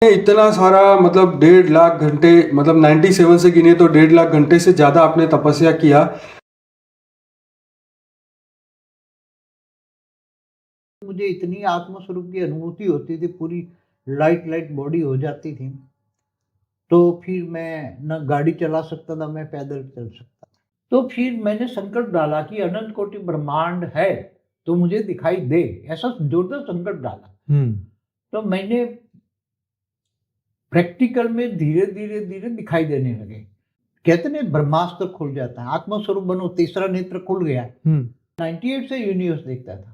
इतना सारा मतलब 1.5 लाख घंटे, मतलब 97 से गिने तो 1.5 लाख घंटे से ज्यादा आपने तपस्या किया। मुझे इतनी आत्मस्वरूप की अनुभूति होती थी, पूरी लाइट लाइट बॉडी हो जाती थी। तो फिर मैं न गाड़ी चला सकता था, मैं पैदल चल सकता था। तो फिर मैंने संकल्प डाला कि अनंत कोटि ब्रह्मांड है तो मुझे दिखाई दे, ऐसा जोरदार संकल्प डाला। तो मैंने प्रैक्टिकल में धीरे धीरे धीरे दिखाई देने लगे। कहते नहीं, ब्रह्मास्त्र खुल जाता है, आत्मस्वरूप बनो, तीसरा नेत्र खुल गया। 98 से यूनिवर्स देखता था।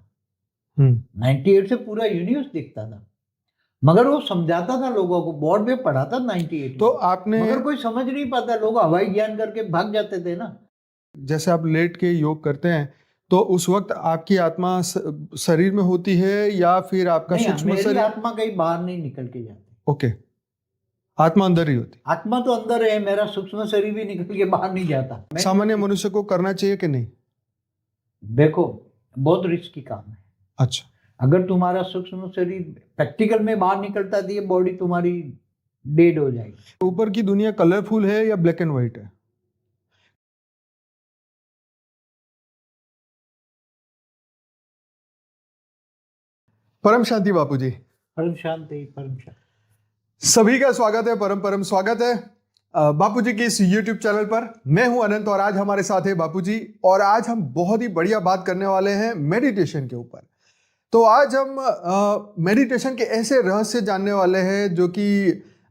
98 से पूरा यूनिवर्स देखता था, मगर वो समझाता था लोगों को, बोर्ड में पढ़ाता 98। तो आपने मगर कोई समझ नहीं पाता, लोग हवाई ज्ञान करके भाग जाते थे ना। जैसे आप लेट के योग करते हैं तो उस वक्त आपकी आत्मा शरीर में होती है या फिर आपका नहीं, सूक्ष्म मेरी शरीर? आत्मा कहीं बाहर नहीं निकल के जाती। ओके, आत्मा अंदर ही होती। आत्मा तो अंदर है, मेरा सूक्ष्म शरीर भी निकल के बाहर नहीं जाता। सामान्य मनुष्य को करना चाहिए कि नहीं? देखो, बहुत रिस्की काम है। अच्छा, अगर तुम्हारा सूक्ष्म शरीर प्रैक्टिकल में बाहर निकलता है तो ये बॉडी तुम्हारी डेड हो जाएगी। ऊपर की दुनिया कलरफुल है या ब्लैक एंड व्हाइट है? परम शांति बापू जी। परम शांति, परम शांति। सभी का स्वागत है, परम परम स्वागत है बापू जी के इस YouTube चैनल पर। मैं हूं अनंत और आज हमारे साथ है बापू जी, और आज हम बहुत ही बढ़िया बात करने वाले हैं मेडिटेशन के ऊपर। तो आज हम मेडिटेशन के ऐसे रहस्य जानने वाले हैं जो कि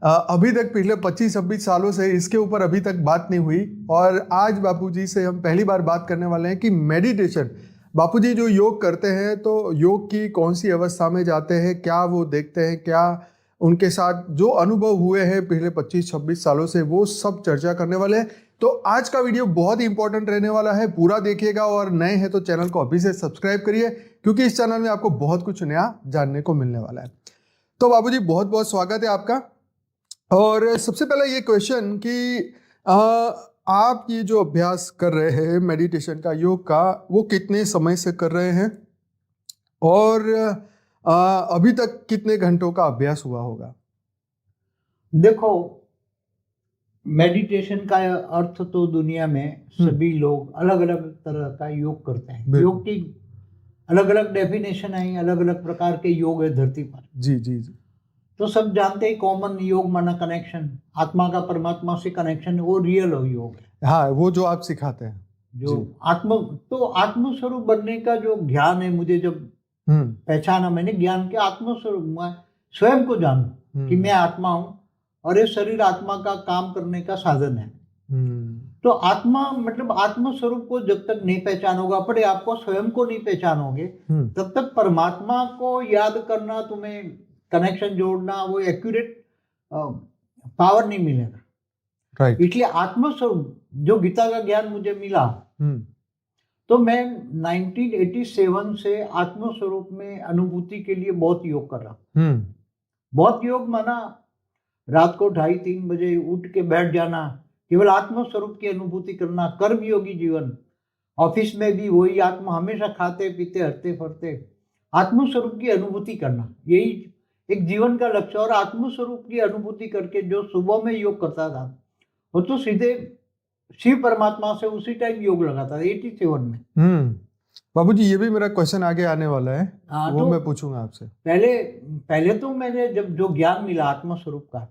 अभी तक पिछले 25-26 सालों से इसके ऊपर अभी तक बात नहीं हुई, और आज बापू जी से हम पहली बार बात करने वाले हैं कि मेडिटेशन, बापू जी जो योग करते हैं तो योग की कौन सी अवस्था में जाते हैं, क्या वो देखते हैं, क्या उनके साथ जो अनुभव हुए हैं पिछले 25-26 सालों से, वो सब चर्चा करने वाले हैं। तो आज का वीडियो बहुत ही इंपॉर्टेंट रहने वाला है, पूरा देखिएगा, और नए हैं तो चैनल को अभी से सब्सक्राइब करिए क्योंकि इस चैनल में आपको बहुत कुछ नया जानने को मिलने वाला है। तो बाबूजी बहुत बहुत स्वागत है आपका। और सबसे पहले ये क्वेश्चन कि आप ये जो अभ्यास कर रहे हैं मेडिटेशन का, योग का, वो कितने समय से कर रहे हैं और अभी तक कितने घंटों का अभ्यास हुआ होगा? देखो, मेडिटेशन का अर्थ तो दुनिया में सभी लोग अलग अलग तरह का योग करते हैं। योग की अलग अलग डेफिनेशन है, अलग अलग प्रकार के योग है धरती पर। जी जी जी। तो सब जानते हैं कॉमन योग माना कनेक्शन, आत्मा का परमात्मा से कनेक्शन, वो रियल योग है। हाँ, वो जो आप सिखाते हैं जो आत्म स्वरूप बनने का जो ज्ञान है, मुझे जब पहचाना मैंने ज्ञान के आत्मस्वरूप, मैं स्वयं को जानूं कि मैं आत्मा हूं और ये शरीर आत्मा का काम करने का साधन है। तो आत्मा मतलब आत्म स्वरूप को जब तक नहीं पहचानोगे, अपने आप को स्वयं को नहीं पहचानोगे, तब तक परमात्मा को याद करना, तुम्हें कनेक्शन जोड़ना, वो एक्यूरेट पावर नहीं मिलेगा। राइट। इसलिए आत्म स्वरूप जो गीता का ज्ञान मुझे मिला, तो मैं 1987 से आत्म स्वरूप में अनुभूति के लिए बहुत योग कर रहा हूँ। बहुत योग माना रात को 2:30-3 बजे उठ के बैठ जाना, केवल आत्म स्वरूप की अनुभूति करना, कर्म योगी जीवन। ऑफिस में भी वही आत्मा, हमेशा खाते पीते हरते फरते आत्म स्वरूप की अनुभूति करना, यही एक जीवन का लक्ष्य। और आत्म स्वरूप की अनुभूति करके जो सुबह में योग करता था, वो तो सीधे शिव परमात्मा से उसी टाइम योग लगाता था 87 में। बाबूजी, ये भी मेरा क्वेश्चन आगे आने वाला है, वो तो मैं पूछूंगा आपसे। पहले तो मैंने जब जो ज्ञान मिला आत्म स्वरूप का,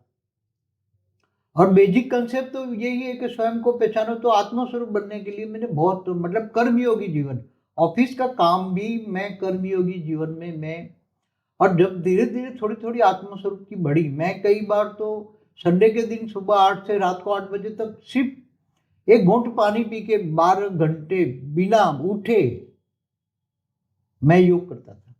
और बेसिक कंसेप्ट तो यही है कि स्वयं को पहचानो। तो आत्म स्वरूप बनने के लिए मैंने बहुत मतलब कर्मयोगी जीवन, ऑफिस का काम भी मैं कर्मयोगी जीवन में मैं, और जब धीरे धीरे थोड़ी थोड़ी आत्म स्वरूप की बढ़ी, मैं कई बार तो संडे के दिन सुबह 8 से रात को 8 बजे तक सिर्फ एक घूंट पानी पी के 12 घंटे बिना उठे मैं योग करता था।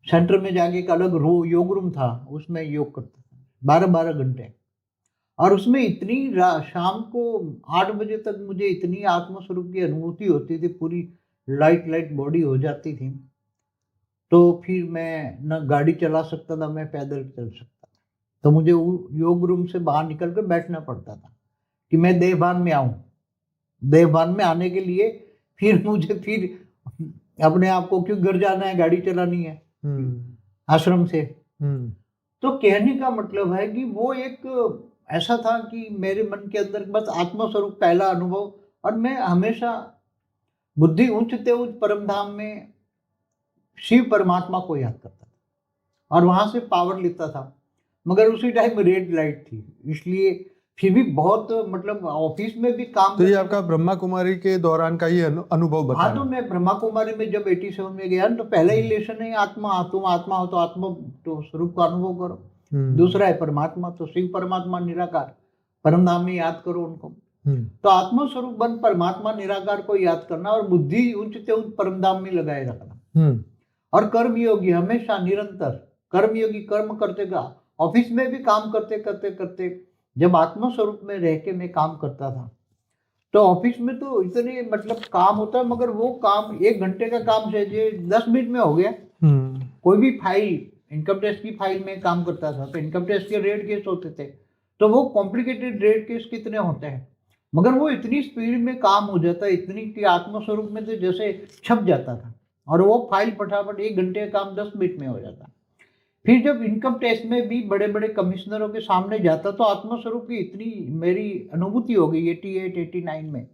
सेंटर में जाके एक अलग योग रूम था, उसमें योग करता था 12-12 घंटे। और उसमें इतनी शाम को 8 बजे तक मुझे इतनी आत्मस्वरूप की अनुभूति होती थी, पूरी लाइट लाइट बॉडी हो जाती थी। तो फिर मैं न गाड़ी चला सकता था, मैं पैदल चल सकता था। तो मुझे योग रूम से बाहर निकल कर बैठना पड़ता था कि मैं देहभान में आऊं। देहभान में आने के लिए फिर मुझे फिर अपने आप को, क्यों घर जाना है, गाड़ी चलानी है आश्रम से, तो कहने का मतलब है कि वो एक ऐसा था कि मेरे मन के अंदर बस आत्मस्वरूप पहला अनुभव, और मैं हमेशा बुद्धि ऊंचते उच्च परम धाम में शिव परमात्मा को याद करता था और वहां से पावर लेता था। मगर उसी टाइम रेड लाइट थी, इसलिए फिर भी बहुत मतलब ऑफिस में भी काम तो ये आपका ब्रह्मा कुमारी के दौरान का ये अनुभव बता हाँ, तो मैं ब्रह्मा कुमारी में जब 87 में गया तो पहला ही लेसन है आत्मा, तुम आत्मा हो तो आत्मा तो स्वरूप का अनुभव करो। दूसरा है परमात्मा, तो शिव परमात्मा निराकार परम धाम में याद करो उनको। तो आत्मा स्वरूप बन परमात्मा निराकार को याद करना और बुद्धि उच्चते उच्च परम धाम में लगाए रखना। और कर्मयोगी हमेशा निरंतर कर्मयोगी कर्म करते का, ऑफिस में भी काम करते करते करते जब आत्मा स्वरूप में रह के मैं काम करता था तो ऑफिस में तो इतने मतलब काम होता है, मगर वो काम 1 घंटे का काम से 10 मिनट में हो गया। कोई भी फाइल, इनकम टैक्स की फाइल में काम करता था तो इनकम टैक्स के रेड केस होते थे, तो वो कॉम्प्लिकेटेड रेड केस कितने होते हैं, मगर वो इतनी स्पीड में काम हो जाता है, इतनी कि आत्मस्वरूप में तो जैसे छप जाता था और वो फाइल फटाफट 1 घंटे का काम 10 मिनट में हो जाता। फिर जब इनकम टैक्स में भी बड़े बड़े कमिश्नरों के सामने जाता तो आत्मस्वरूप की इतनी मेरी अनुभूति हो गई 88 89 में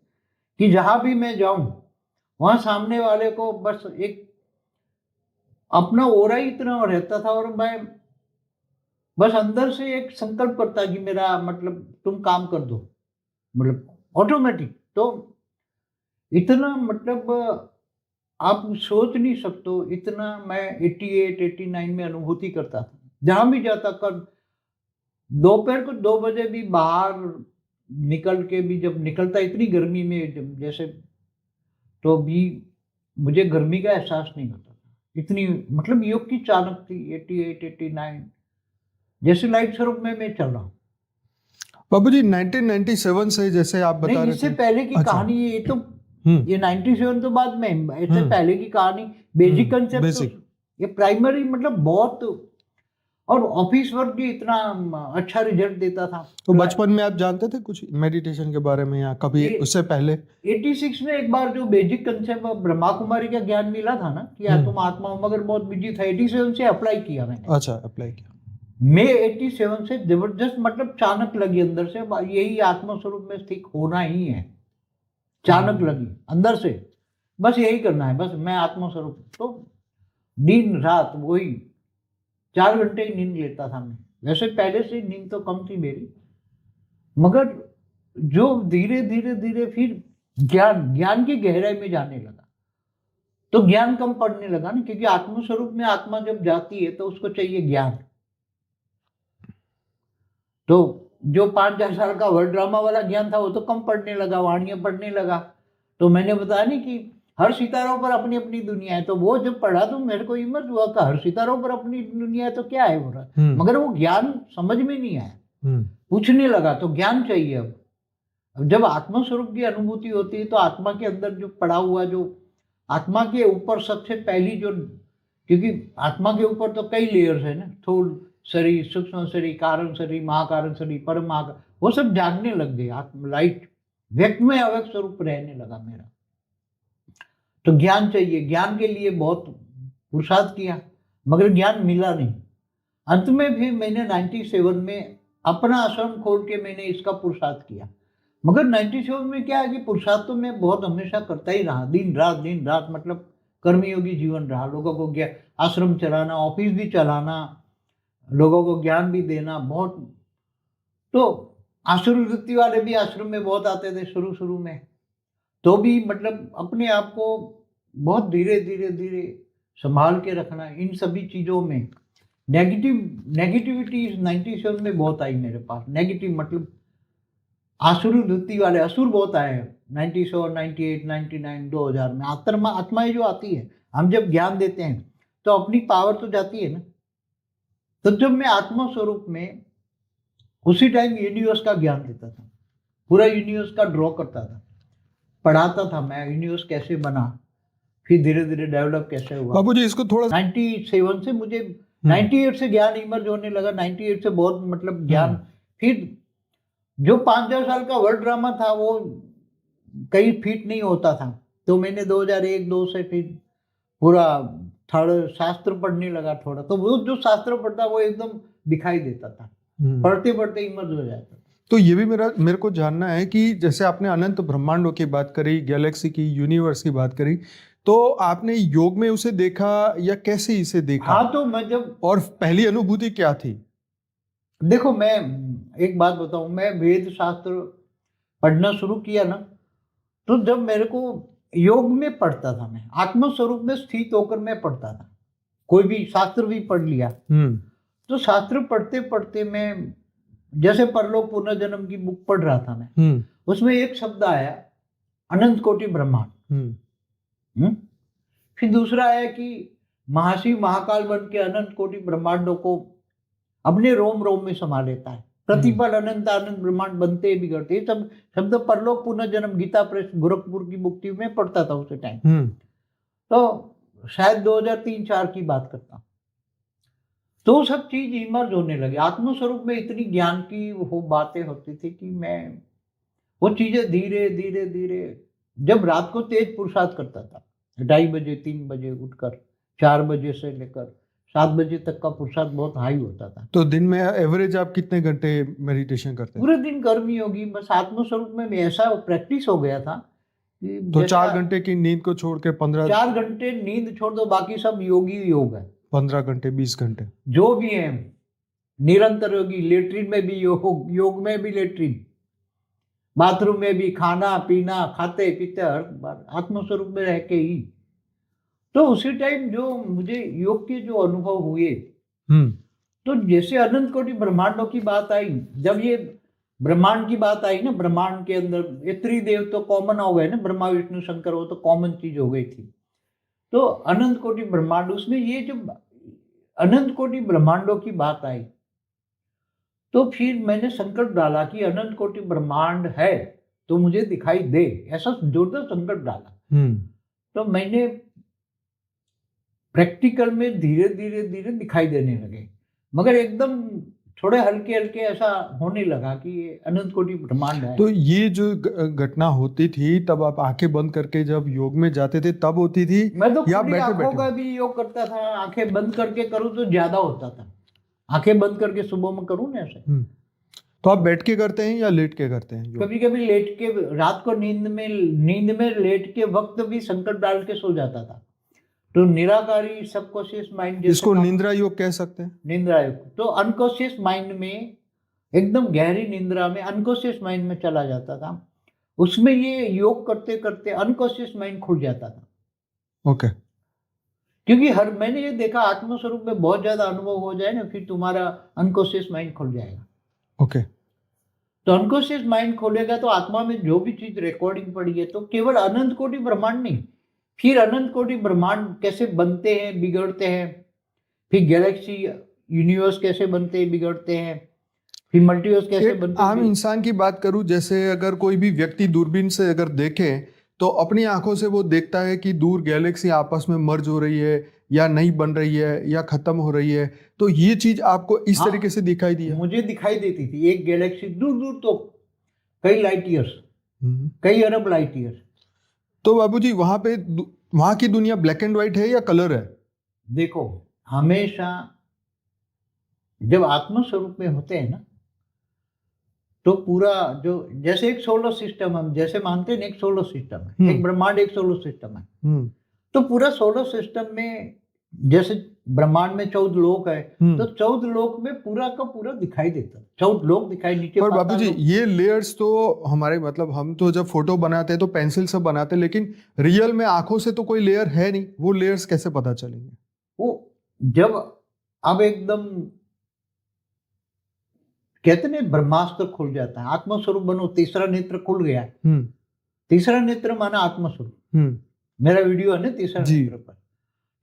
कि जहां भी मैं जाऊं वहां सामने वाले को बस एक अपना ओरा ही इतना रहता था और मैं बस अंदर से एक संकल्प करता कि मेरा मतलब तुम काम कर दो, मतलब ऑटोमेटिक। तो इतना मतलब आप सोच नहीं सकते, इतना मैं 88 89 में अनुभूति करता था। जहां भी जाता कर दोपहर को 2 बजे भी बाहर निकल के भी जब निकलता इतनी गर्मी में जैसे, तो भी मुझे गर्मी का एहसास नहीं होता था। इतनी मतलब योग की चालक थी 88 89, जैसे लाइट स्वरूप में मैं चल रहा हूँ। बाबू जी 1997 से जैसे आप बता रहे थे, इससे पहले की कहानी ये तो ये 97 तो बाद में, इससे पहले की कहानी बेसिक कंसेप्ट, ये प्राइमरी मतलब बहुत, और ऑफिस वर्क भी इतना अच्छा रिजल्ट देता था। तो बचपन में आप जानते थे कुछ मेडिटेशन के बारे में या कभी उससे पहले? 86 में एक बार जो बेसिक कंसेप्ट ब्रह्मा कुमारी का ज्ञान मिला था ना कि तुम आत्मा हो, मगर बहुत बिजी था। 87 से अप्लाई किया मैंने। अच्छा, अप्लाई किया। मैं 87 से जबरदस्त मतलब चाणक लगी अंदर से, यही आत्मा स्वरूप में स्थित होना ही है। चाणक लगी अंदर से, बस यही करना है, बस मैं आत्मा स्वरूप। तो दिन रात वही 4 घंटे ही नींद लेता था मैं। वैसे पहले से नींद तो कम थी मेरी, मगर जो धीरे धीरे धीरे फिर ज्ञान की गहराई में जाने लगा तो ज्ञान कम पड़ने लगा ना, क्योंकि आत्म स्वरूप में आत्मा जब जाती है तो उसको चाहिए ज्ञान। तो जो 5,000 साल का वर्ल्ड ड्रामा वाला ज्ञान था वो तो कम पड़ने लगा, वाणियां पढ़ने लगा। तो मैंने बताया नहीं कि हर सितारों पर अपनी अपनी दुनिया है, तो वो जब पढ़ा तो मेरे को इमर्ज हुआ कि हर सितारों पर अपनी दुनिया है तो क्या है वो, मगर वो ज्ञान समझ में नहीं आया। पूछने लगा तो ज्ञान चाहिए। अब जब आत्मा स्वरूप की अनुभूति होती है तो आत्मा के अंदर जो पड़ा हुआ, जो आत्मा के ऊपर सबसे पहली जो, क्योंकि आत्मा के ऊपर तो कई लेयर्स है ना, स्थूल शरीर, सूक्ष्म शरीर, कारण शरीर, महाकारण शरीर, परम महाकारण, वो सब जागने लग गए। आत्मा लाइट व्यक्त में अव्यक्त स्वरूप रहने लगा मेरा। तो ज्ञान चाहिए, ज्ञान के लिए बहुत पुरुषार्थ किया मगर ज्ञान मिला नहीं। अंत में भी मैंने 97 में अपना आश्रम खोल के मैंने इसका पुरुषार्थ किया। मगर 97 में क्या है कि पुरुषार्थ तो मैं बहुत हमेशा करता ही रहा, दिन रात मतलब कर्मयोगी जीवन रहा। लोगों को आश्रम चलाना, ऑफिस भी चलाना, लोगों को ज्ञान भी देना, बहुत। तो आसुर वृत्ति वाले भी आश्रम में बहुत आते थे शुरू में, तो भी मतलब अपने आप को बहुत धीरे धीरे संभाल के रखना। इन सभी चीज़ों में नेगेटिविटी 97 में बहुत आई मेरे पास। नेगेटिव मतलब आसुर वृत्ति वाले असुर बहुत आए हैं 97, 98, 99, 2000 में। आत्माएं जो आती है, हम जब ज्ञान देते हैं तो अपनी पावर तो जाती है ना। तो जब मैं आत्मा स्वरूप में उसी टाइम यूनिवर्स का ज्ञान देता था, पूरा यूनिवर्स का ड्रॉ करता था, पढ़ाता था मैं यूनिवर्स कैसे बना, फिर धीरे धीरे डेवलप कैसे हुआ। बाबू जी इसको थोड़ा 97 से मुझे 98 से ज्ञान इमर्ज होने लगा। 98 से बहुत मतलब ज्ञान। फिर जो 5,000 साल का वर्ल्ड ड्रामा था वो कहीं फिट नहीं होता था, तो मैंने 2001-2 से फिर पूरा थोड़ा शास्त्र पढ़ने लगा थोड़ा, तो वो जो शास्त्र पढ़ता वो एकदम दिखाई देता था, पढ़ते पढ़ते इमर्ज हो जाता था। तो ये भी मेरे को जानना है कि जैसे आपने अनंत ब्रह्मांडों की बात करी, गैलेक्सी की, यूनिवर्स की बात करी, तो आपने योग में उसे देखा या कैसे इसे देखा? हाँ, तो मैं जब, और पहली अनुभूति क्या थी? देखो मैं एक बात बताऊं, मैं वेद शास्त्र पढ़ना शुरू किया ना, तो जब मेरे को योग में पढ़ता था, मैं आत्मस्वरूप में स्थित होकर मैं पढ़ता था, कोई भी शास्त्र भी पढ़ लिया, तो शास्त्र पढ़ते पढ़ते मैं जैसे परलोक पुनर्जन्म की बुक पढ़ रहा था मैं, उसमें एक शब्द आया अनंत कोटि ब्रह्मांड। फिर दूसरा आया कि महाशिव महाकाल बन के अनंत कोटि ब्रह्मांडों को अपने रोम रोम में समा लेता है, प्रतिपल अनंत आनंद ब्रह्मांड बनते बिगड़ते, ये सब शब्द परलोक पुनर्जन्म गीता प्रेस गोरखपुर की बुक थी, मैं पढ़ता था उस टाइम, तो शायद 2003-4 की बात करता हूँ। तो सब चीज इमर्ज होने लगी आत्मस्वरूप में, इतनी ज्ञान की वो बातें होती थी कि मैं वो चीजें धीरे धीरे धीरे, जब रात को तेज पुरुषार्थ करता था 2:30 बजे 3 बजे उठकर, 4 बजे से लेकर 7 बजे तक का पुरुषार्थ बहुत हाई होता था। तो दिन में एवरेज आप कितने घंटे मेडिटेशन करते हैं? पूरे दिन गर्मी होगी, बस आत्मस्वरूप में ऐसा प्रैक्टिस हो गया था कि तो 4 घंटे की नींद को छोड़ के 4 घंटे नींद छोड़ दो, बाकी सब योगी योग है। 15 घंटे 20 घंटे जो भी है निरंतर योगी, लेटरिन में भी योग, योग में भी लेटरिन, बाथरूम में भी, खाना पीना, खाते पीते हर बार आत्मस्वरूप में रह के ही। तो उसी टाइम जो मुझे योग के जो अनुभव हुए, तो जैसे अनंत कोटि ब्रह्मांडों की बात आई, जब ये ब्रह्मांड की बात आई ना, ब्रह्मांड के अंदर ये त्रिदेव तो कॉमन हो गए ना, ब्रह्मा विष्णु शंकर, वो तो कॉमन चीज हो गई थी। तो अनंत कोटि ब्रह्मांड, उसमें ये जो अनंत कोटि ब्रह्मांडों की बात आई, तो फिर मैंने संकल्प डाला कि अनंत कोटि ब्रह्मांड है तो मुझे दिखाई दे, ऐसा जोरदार संकल्प डाला। तो मैंने प्रैक्टिकल में धीरे धीरे धीरे दिखाई देने लगे, मगर एकदम थोड़े हल्के हल्के ऐसा होने लगा कि ये अनंत कोटि ब्रह्मांड है। तो ये जो घटना होती थी, तब आप आंखें बंद करके जब योग में जाते थे तब होती थी? मैं तो या खुली बैठे आंखों बैठे? का भी योग करता था, आंखें बंद करके करूँ तो ज्यादा होता था, आंखें बंद करके सुबह में करूँ ना ऐसे। तो आप बैठ के करते हैं या लेट के करते हैं? कभी कभी लेट के, रात को नींद में लेट के वक्त भी संकल्प डाल के सो जाता था। तो निराकारी सबकॉन्शियस माइंड, इसको निंद्रा योग कह सकते हैं। निंद्रा योग, तो अनकॉन्शियस माइंड में, एकदम गहरी निंद्रा में अनकॉन्शियस माइंड में चला जाता था, उसमें ये योग करते करते अनकॉन्शियस माइंड खुल जाता था। ओके। क्योंकि मैंने ये देखा, आत्मस्वरूप में बहुत ज्यादा अनुभव हो जाए ना, फिर तुम्हारा अनकॉन्शियस माइंड खुल जाएगा। ओके। तो अनकॉन्शियस माइंड खोलेगा तो आत्मा में जो भी चीज रिकॉर्डिंग पड़ी है, तो केवल अनंत कोटि ब्रह्मांड नहीं, फिर अनंत कोटि ब्रह्मांड कैसे बनते हैं बिगड़ते हैं, फिर गैलेक्सी यूनिवर्स कैसे बनते हैं बिगड़ते हैं, फिर मल्टीवर्स कैसे बनते हैं। आम इंसान की बात करूं, जैसे अगर कोई भी व्यक्ति दूरबीन से अगर देखे तो अपनी आंखों से वो देखता है कि दूर गैलेक्सी आपस में मर्ज हो रही है या नहीं बन रही है या खत्म हो रही है, तो ये चीज आपको इस तरीके से दिखाई दी है? मुझे दिखाई देती थी एक गैलेक्सी दूर दूर, तो कई लाइट ईयर्स, कई अरब लाइट ईयर्स। तो बाबूजी वहां की दुनिया ब्लैक एंड व्हाइट है या कलर है? देखो, हमेशा जब आत्मस्वरूप में होते हैं ना, तो पूरा जो, जैसे एक सोलर सिस्टम हम जैसे मानते हैं, एक सोलर सिस्टम है, एक ब्रह्मांड एक सोलर सिस्टम है, तो पूरा सोलर सिस्टम में जैसे ब्रह्मांड में 14 लोक है, तो 14 लोक में पूरा का पूरा दिखाई देता है, 14 लोक दिखाई नीचे। पर बाबूजी ये लेयर्स तो हमारे, मतलब हम तो जब फोटो बनाते हैं तो पेंसिल से बनाते हैं, लेकिन रियल में आंखों से तो कोई लेयर है नहीं, वो लेयर्स कैसे पता चलेंगे? वो जब अब एकदम कहते हैं ब्रह्मास्त्र खुल जाता है, आत्मस्वरूप बनो, तीसरा नेत्र खुल गया। तीसरा नेत्र माना आत्मस्वरूप, मेरा वीडियो है ना तीसरा नेत्र पर।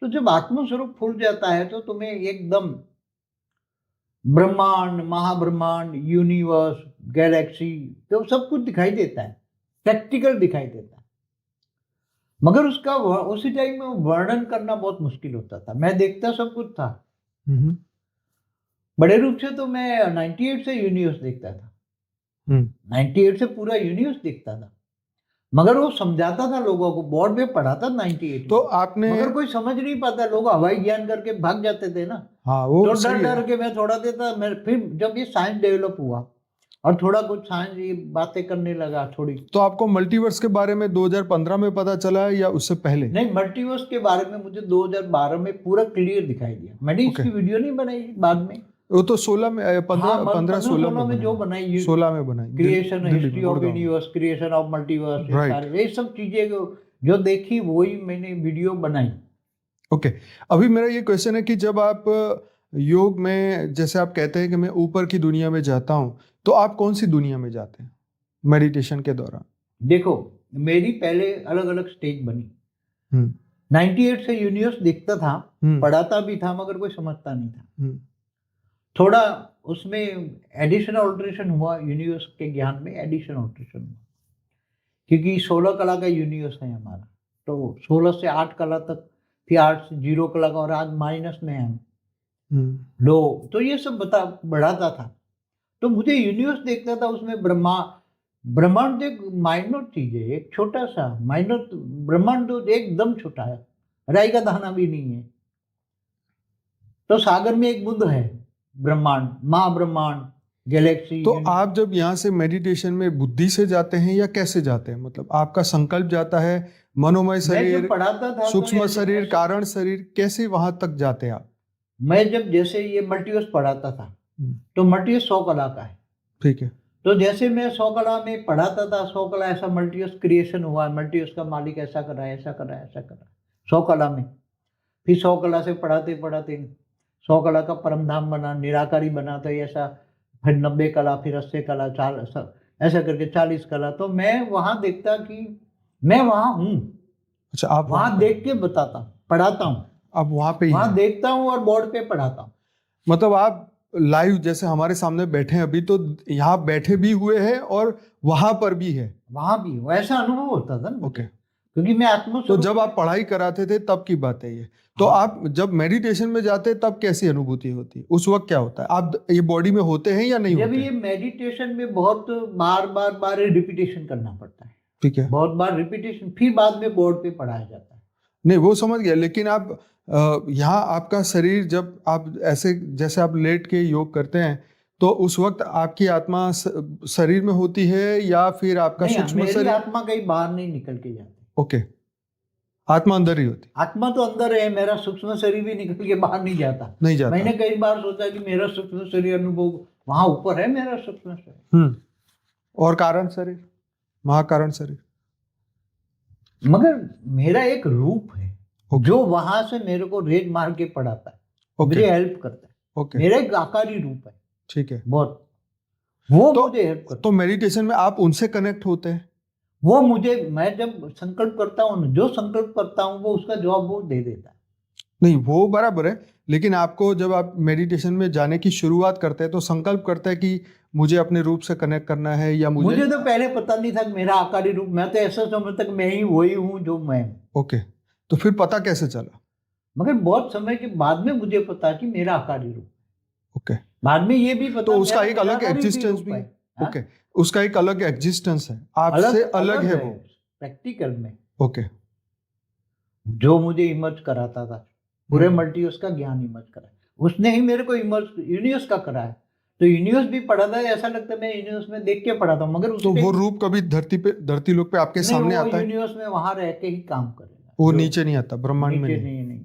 तो जब आत्मस्वरूप खुल जाता है तो तुम्हें एकदम ब्रह्मांड, महाब्रह्मांड, यूनिवर्स, गैलेक्सी, तो सब कुछ दिखाई देता है, प्रैक्टिकल दिखाई देता है। मगर उसका उसी टाइम में वर्णन करना बहुत मुश्किल होता था। मैं देखता सब कुछ था, बड़े रूप से तो मैं 98 से यूनिवर्स देखता था, 98 से पूरा यूनिवर्स देखता था, मगर वो समझाता था लोगों को, बोर्ड में पढ़ाता 98 तो में। आपने मगर कोई समझ नहीं पाता, लोग हवाई ज्ञान करके भाग जाते थे ना। हाँ वो तो डर सही है। डर के मैं थोड़ा देता। मैं फिर जब ये साइंस डेवलप हुआ और थोड़ा कुछ साइंस ये बातें करने लगा थोड़ी। तो आपको मल्टीवर्स के बारे में 2015 में पता चला है या उससे पहले? नहीं, मल्टीवर्स के बारे में मुझे 2012 में पूरा क्लियर दिखाई दिया। मैंने ओके। इसकी वीडियो नहीं बनाई बाद में। वो तो 16 में 15 हाँ, 15-16 में में जो बनाई, 16 में बनाई क्रिएशन, दिल्ली में, हिस्ट्री ऑफ गुड़गांव में। यूनिवर्स, क्रिएशन ऑफ मल्टीवर्स, ये Right. सारे ये सब चीजें जो देखी वही मैंने वीडियो बनाई। ओके। अभी मेरा ये क्वेश्चन है कि जब आप योग में, जैसे आप कहते हैं कि मैं ऊपर की दुनिया में जाता हूँ, तो आप कौन सी दुनिया में जाते हैं मेडिटेशन के दौरान? देखो, मेरी पहले अलग अलग स्टेज बनी। 98 से यूनिवर्स दिखता था, पढ़ाता भी था, मगर कोई समझता नहीं था। थोड़ा उसमें एडिशन ऑल्ट्रेशन हुआ, यूनिवर्स के ज्ञान में एडिशन ऑल्ट्रेशन हुआ, क्योंकि 16 कला का यूनिवर्स है हमारा। तो 16 से 8 कला तक, फिर 8 से 0 कला का, और आज माइनस में है हम लो। तो ये सब बढ़ाता था। तो मुझे यूनिवर्स देखता था, उसमें ब्रह्मांड एक माइनर चीज है, एक छोटा सा माइनर ब्रह्मांड, तो एकदम छोटा है, राई का दाना भी नहीं है। तो सागर में एक बुद्ध है, ब्रह्मांड, महाब्रह्मांड, गैलेक्सी। तो आप जब यहाँ से मेडिटेशन में बुद्धि से जाते हैं या कैसे जाते हैं? मतलब आपका संकल्प जाता है, मनोमय शरीर, पढ़ाता था, सूक्ष्म शरीर, कारण शरीर, कैसे वहां तक जाते हैं आप? मैं जब जैसे ये मल्टीवर्स पढ़ाता था, तो मल्टीवर्स 100 कला का है, ठीक है। तो जैसे मैं 100 कला में पढ़ाता था, 100 कला ऐसा मल्टीवर्स क्रिएशन हुआ, मल्टीवर्स का मालिक ऐसा कर रहा है, ऐसा कर रहा है, ऐसा कर रहा है, 100 कला में। फिर 100 कला से पढ़ाते पढ़ाते 100 कला का परमधाम बना, निराकारी बना, तो ऐसा फिर 90 कला, फिर 80 कला, 40, ऐसा करके 40 कला। तो मैं वहां देखता कि मैं वहां हूँ। अच्छा, आप वहां देख के बताता, पढ़ाता हूँ। आप वहां पे वहां देखता हूँ और बोर्ड पे पढ़ाता हूँ। मतलब आप लाइव जैसे हमारे सामने बैठे हैं अभी, तो यहाँ बैठे भी हुए हैं और वहां पर भी है? वहां भी वैसा अनुभव होता था ना। ओके। क्योंकि मैं आत्मा। तो जब आप पढ़ाई कराते थे तब की बात है ये। तो आप जब मेडिटेशन में जाते तब कैसी अनुभूति होती है? उस वक्त क्या होता है? आप ये बॉडी में होते हैं या नहीं जब होते? ये मेडिटेशन में बहुत बार रिपीटेशन करना पड़ता है। ठीक है। बहुत बार रिपीटेशन, फिर बाद में बोर्ड पे पढ़ाया जाता है। नहीं, वो समझ गया, लेकिन आप यहाँ आपका शरीर, जब आप ऐसे जैसे आप लेट के योग करते हैं, तो उस वक्त आपकी आत्मा शरीर में होती है या फिर आपका सूक्ष्म शरीर? आत्मा कहीं बाहर नहीं निकल के जाती। ओके, आत्मा अंदर ही होती। आत्मा तो अंदर है, मेरा सूक्ष्म शरीर भी निकल के बाहर नहीं जाता। मैंने कई बार सोचा कि मेरा सूक्ष्म शरीर अनुभव वहां ऊपर है, मेरा सूक्ष्म शरीर। और कारण शरीर, महाकारण शरीर, मगर मेरा एक रूप है जो वहां से मेरे को रेज मार के पढ़ाता है, मुझे हेल्प करता है। मेरा एक आकारी रूप है। ठीक है, बहुत वो तो, मुझे हेल्प करता है। तो मेडिटेशन में आप उनसे कनेक्ट होते हैं? वो मुझे, मैं जब संकल्प करता हूँ, जो संकल्प करता हूँ, वो उसका जवाब वो दे देता है। नहीं, वो बराबर है, लेकिन आपको जब आप मेडिटेशन में जाने की शुरुआत करते हैं तो संकल्प करते हैं कि मुझे अपने रूप से कनेक्ट करना है, या मुझे तो पहले पता नहीं था कि मेरा आकारी रूप, मैं तो ऐसा समझता कि मैं ही वही हूँ जो मैं। ओके, तो फिर पता कैसे चला? मगर बहुत समय के बाद में मुझे पता कि मेरा आकारी रूप। ओके, बाद में ये भी पता, तो उसका एक अलग एग्जिस्टेंस भी है। ओके, उसका एक अलग एग्जिस्टेंस है, आपसे अलग है वो प्रैक्टिकल में। ओके, जो मुझे इमर्ज कराता था, पूरे मल्टीवर्स का ज्ञान इमर्ज करा, उसने ही मेरे को इमर्ज यूनिवर्स का कराया। तो यूनिवर्स भी पढ़ा था, ऐसा लगता है मैं यूनिवर्स में देख के पढ़ा था, मगर तो वो रूप कभी धरती लोक पे आपके सामने आता है? यूनिवर्स में वहां रह के ही काम करेगा, वो नीचे नहीं आता, ब्रह्मांड में नहीं,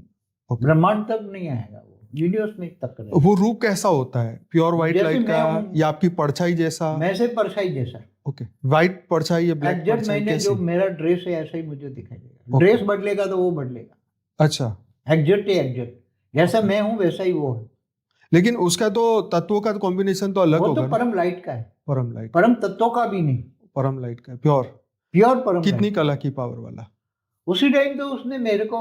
ब्रह्मांड तक नहीं आएगा, वो यूनिवर्स में तक करेगा। वो रूप कैसा होता है? प्योर व्हाइट लाइट का, या आपकी परछाई जैसा? मैं से परछाई जैसा। ओके, व्हाइट परछाई या ब्लैक परछाई? मैंने जो मेरा ड्रेस है ऐसा ही मुझे दिखाई देगा। ड्रेस बदलेगा तो वो बदलेगा। अच्छा, एग्जैक्ट जैसा मैं हूँ वैसा ही वो है। लेकिन उसका तो तत्वों का कॉम्बिनेशन तो अलग होगा। वो तो परम लाइट का है। परम लाइट, परम तत्वों का भी नहीं, परम लाइट का, प्योर परम। कितनी कला की पावर वाला? उसी टाइम तो उसने मेरे को